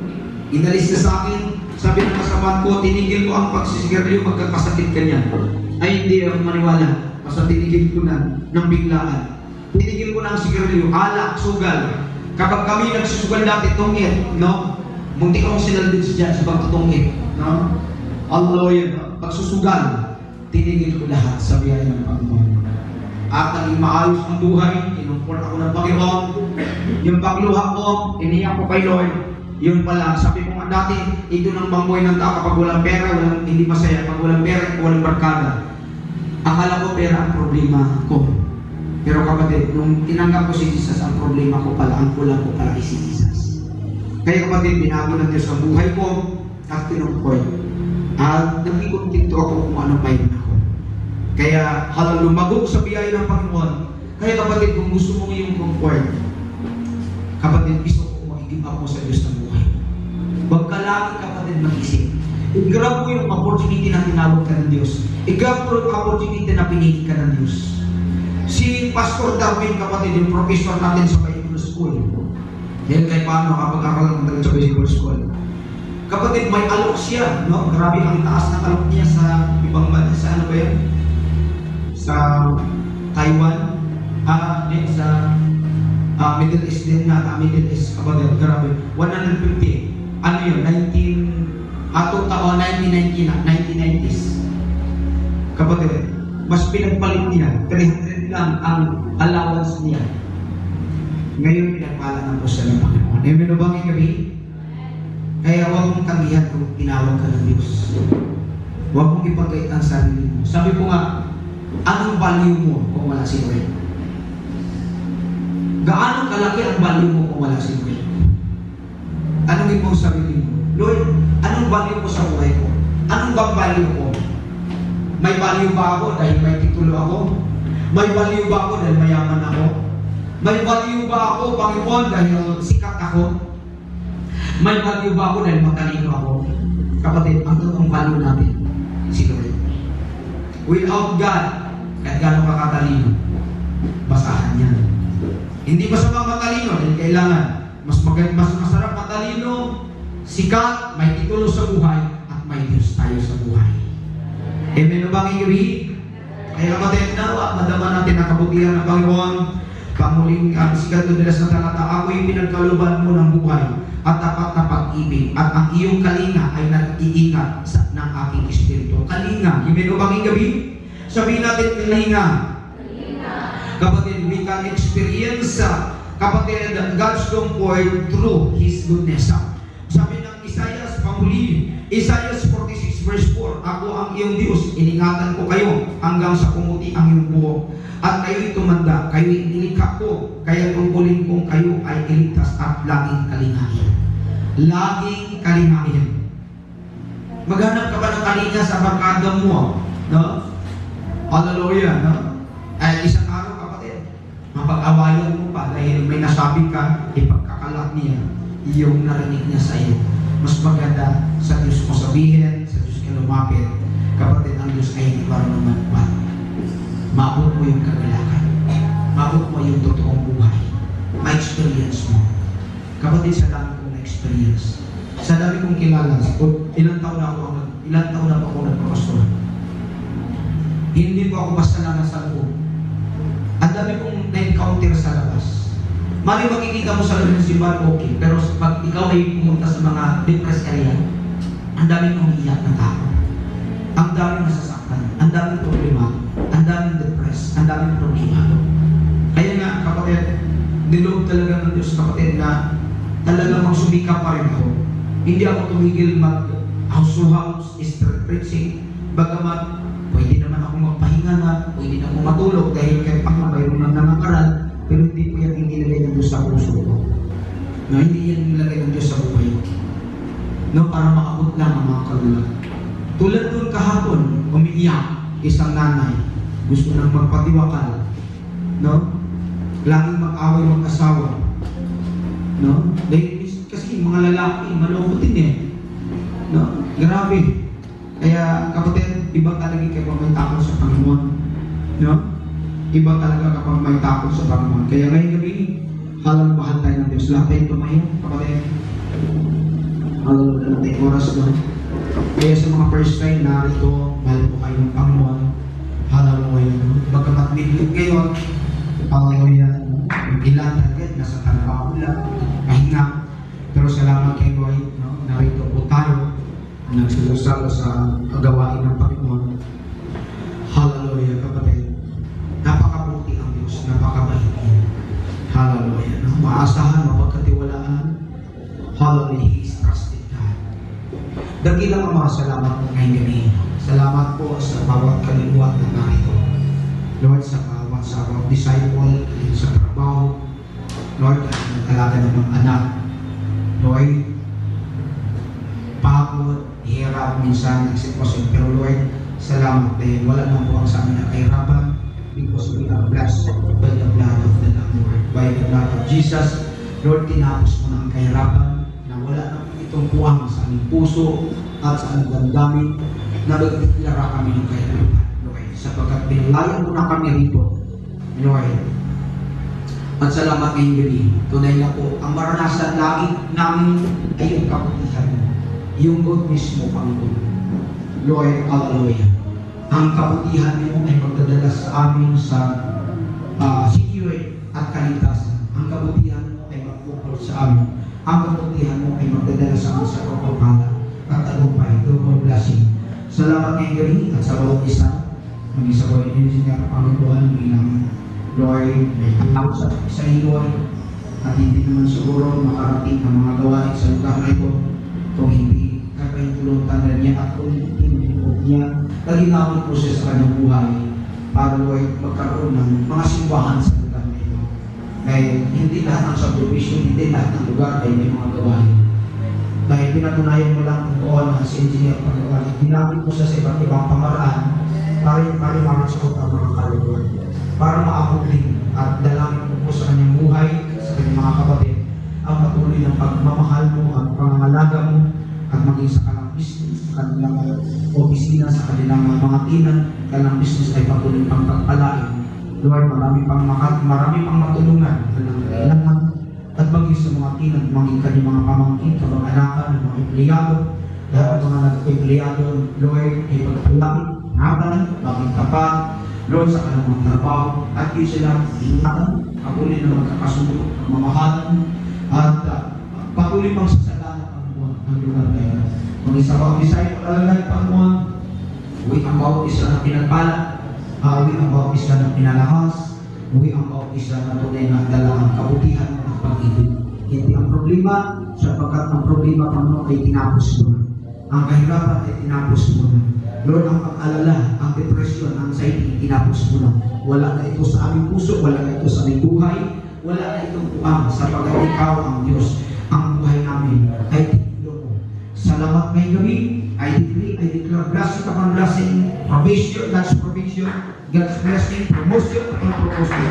Inalis na sa akin, sabi ng kasamaan ko, tinigil ko ang pagsisigarilyo, magkakasakit ka niyan. Ay, hindi ako maniwala. Basta tinigil ko na ng biglaan. Tinigil ko na ang sigarilyo, alak, sugal. Kapag kami nagsusugal dati, tungit, no? Munti akong sinaldin siya sa pagtutungit, no? Hallelujah. Pagsusugal, tinigil ko lahat sa biyaya ng Panginoon. At naging maayos ang buhay, inumport ako ng Panginoon. Yung pagluha ko, iniyak ko kay Lord. Yun pala, sabi ko nga dati, ito nang bangboy ng tao kapag walang pera, walang, hindi masaya. Pag walang pera, walang barkada. Akala ko pera ang problema ko. Pero kapatid, nung tinanggap ko si Jesus, ang problema ko pala, ang kulang ko pala ay si Jesus. Kaya kapatid, binago ng Diyos ang buhay ko at tinungkoy. At naging-continto ako kung ano mayroon ako. Kaya halang lumagok sa biyaya ng Panginoon. Kaya kapatid, kung gusto mong iyong comfort, kapatid, gusto ko mag-give up mo sa Diyos ng buhay. Huwag ka lagi kapatid mag-isip. I-grab mo yung opportunity na tinawag ka ng Diyos. I-grab mo yung opportunity na pinili ka ng Diyos. Si Pastor Darwin, kapatid, yung professor natin sa Bible School. Yan kay paano kapag ako lang sa Bible School. Kapatid, may alok siya, no? Grabe ang taas ng alok niya sa ibang bansa. Sa ano ba yan? Sa Taiwan. Sa Middle East din nga. Middle East, kapatid, grabe. 150. Ano yun? 1990s. Kapatid, mas pinagpalit niya. 300 lang ang allowance niya. Ngayon, pinagpala ng Diyos ng Panginoon. Amen o bang gabi? Kaya huwag mong tanggihan kung tinawag ka ng Diyos. Huwag mong ipagkait ang sarili mo. Sabi ko nga, anong value mo kung wala si Lord? Gaano kalaki ang value mo kung wala si Lord? Anong mo sarili mo? Lord, anong value ko sa buhay ko? Anong bang value ko? May value ba ako dahil may titulo ako? May value ba ako dahil mayaman ako? May value ba ako, Panginoon, dahil sikat ako? May value ba ako dahil matalino ako? Kapatid, ang totoong value natin, si Lord. Without God, kahit gano'n ka katalino, basahan yan. Hindi masamang matalino dahil kailangan. Mas masarap matalino, sikat, may titulo sa buhay, at may Diyos tayo sa buhay. Amen o bang i-read? Kaya kapatid, madama natin ang kabutihan ng Panginoon. Panguling sikat doon nila sa talata, ako'y pinagkaluban mo ng buhay at tapat na pag-ibig, at ang iyong kalinga ay nag-iingat ng aking espiritu. Kalinga, amen o bang gabi? Sabihin natin kalinga. Kapatid, we can experience kapatid, God's comfort through His goodness. Sabi ng Isaiah, pamuli, Isaiah 46 verse 4, ako ang iyong Diyos, iningatan ko kayo hanggang sa pumuti ang iyong buhok. At kayo'y tumanda, kayo'y inilikha ko, kaya tungkulin kong kayo ay iligtas at laging kalingahin. Laging kalingahin. Maghanap ka ba ng kalinga sa barkada mo? No? Hallelujah, no? Ay isang araw, kapatid, mapag-awayan mo pa dahil may nasabi ka, ipagkakalat niya yung narinig niya sa iyo. Mas maganda sa Diyos mo sabihin, sa Diyos ka lumapit. Kapatid, ang Diyos ay hindi para naman pa. Maabot mo yung kagalakan. Maabot mo yung totoong buhay. Ma-experience mo. Kapatid, sa dami kong na-experience. Sa dami kong kilala. Ilang taon na ako nagpapastor. Hindi po ako basta lang nasa loob. Ang dami kong na-encounter sa labas. Mali makikita mo sa loob ng simbahan, okay. Pero pag ikaw ay pumunta sa mga depressed area, ang daming umiiyak na tao. Ang daming nasasaktan, ang daming problema, ang daming depressed, ang daming problemado. Kaya nga, kapatid, niloob talaga ng Diyos, kapatid, na talagang magsumikap pa rin ako. Hindi ako tumigil mag-house-to-house, street preaching, bagamat pwede naman ako magpahinga na, pwede na ako matulog dahil kahit pa mayroon ng nangangaral, pero hindi po yan inilagay ng Diyos sa puso ko. No, hindi yan inilagay ng Diyos sa buhay ko. No, para maabot lang ang mga kagulat. Tulad doon kahapon, umiiyak, isang nanay, gusto nang magpatiwakal. No? Laging mag-away mag-asawa. No? Dahil kasi mga lalaki, malungkot din eh. No? Grabe. Kaya kapatid, iba talaga kapag may takot sa Panginoon. No? Iba talaga kapag may takot sa Panginoon. Kaya ngayong gabi, halang mahal tayo ng Diyos. Lahat tayo tumayo, kapatid. Halang natin oras doon. Kaya sa mga first time narito, mahal po kayo ng Panginoon. Hallelujah. Magkamat biglit ngayon, hallelujah. Yung ilan agad, nasa trabaho lang, pahinga. Pero salamat kay Lord, no? Narito po tayo, nagsulusalo sa gawain ng Panginoon. Hallelujah, kapatid. Napakabuti ang Diyos, napakabait niya. Hallelujah. No? Maasahan, mapagkatiwalaan. Hallelujah, He is trusted God. Dakilang mga salamat po ngayong gabi. Salamat po sa bawat kaluluwa na narito. Lord, sa bawat disciple, sa trabaho. Lord, at nag-alaga ng mga anak. Lord, pagod, hirap, minsan, nagsipasyon. Pero Lord, salamat dahil wala lang po ang sa amin na kahirapan because we are blessed by the blood of the Lamb, Lord. By the blood of Jesus, Lord, tinapos mo na ang kahirapan na wala na itong puwang sa aming puso at sa aming damdamin na magdeklara kami ng kahirapan, Lord. Sapagkat pinalayan mo na kami rito, Lord. At salamat ngayong gabi. Tunay na po, ang maranasan namin ay yung kabutihan mo. Yung goodness mo, Panginoon. Lord, hallelujah. Ang kabutihan mo ay magdadala sa amin sa security at kaligtasan. Ang kabutihan mo ay magpupul sa amin. Ang kabutihan mo ay magdadala sa amin sa kapapala at tagumpay. Double blessing. Salamat ngayong gabi at sa bawat isa. Mag-isa ko yung engineer, Panginoon, bilang Lord, may tao sa isa ni Lord at hindi naman siguro makarating ang mga gawain sa lugar na ito kung hindi kakahintulutan na niya at kung hindi niya naginamit po siya sa kanyang buhay para Lord magkaroon ng mga simbahan sa lugar na ito. Dahil hindi lahat ng subdivision, hindi lahat ng lugar ay may mga gawain. Dahil pinatunayan mo lang noon ang si Engineer Panginoon, ginamit mo siya sa iba't ibang pamaraan para yung paliwanag sa utang mga kaluluwa. Para maakupling at dalangin po sa kanyang buhay, sa kanyang mga kapatid, ang patuloy ng pagmamahal mo, ang pangangalaga mo, at maging sa kanilang business, sa kanilang opisina, sa kanilang mga tinan, kanilang business ay patuloy pang pagpalain. Lord, marami pang matulungan, kailangan, at maging sa mga tinan, maging kanyang mga pamangkin, kabang-anakan, mga empleyado, lahat ng mga nag-empleyado, Lord, ay pagpalapit, naban, maging tapat, Lord, sa kanilang mga trabaho, at yun sila ingatan, patuloy na magkakasundo, mamahalan, at patuloy pang sasalanan ang lugar na yun. Kung isa pa ang disciple, alalay Panginoon, uwi ang bawat isa na pinagpala, uwi ang bawat isa na pinalakas, uwi ang bawat isa na tunay na dala ang kabutihan at pag-ibig. Hindi ang problema, sapagkat ang problema, Panginoon, ay tinapos mo na. Ang kahirapan ay tinapos mo na. Lord, ang pag-alala, ang depression, ang anxiety, tinapos mo na. Wala na ito sa aming puso, wala na ito sa aming buhay, wala na itong puwang, sapagkat ikaw ang Diyos. Ang buhay namin ay titulo mo. Salamat ngayong gabi, I declare blessing upon blessing, provision, God's provision, God's blessing, promotion upon promotion.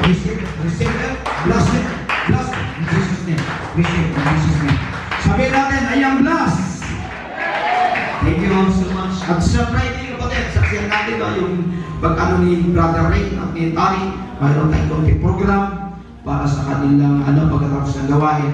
Receive it, blessing, in Jesus' name. Receive it, in Jesus' name. Sabihin natin, I am blessed. Thank you all so much. At sa Friday, kapatid, saksiyan natin yung pag-ano ni Brother Ray at ni Tari, mayroon tayong konting program para sa kanilang pagkatapos ng gawain.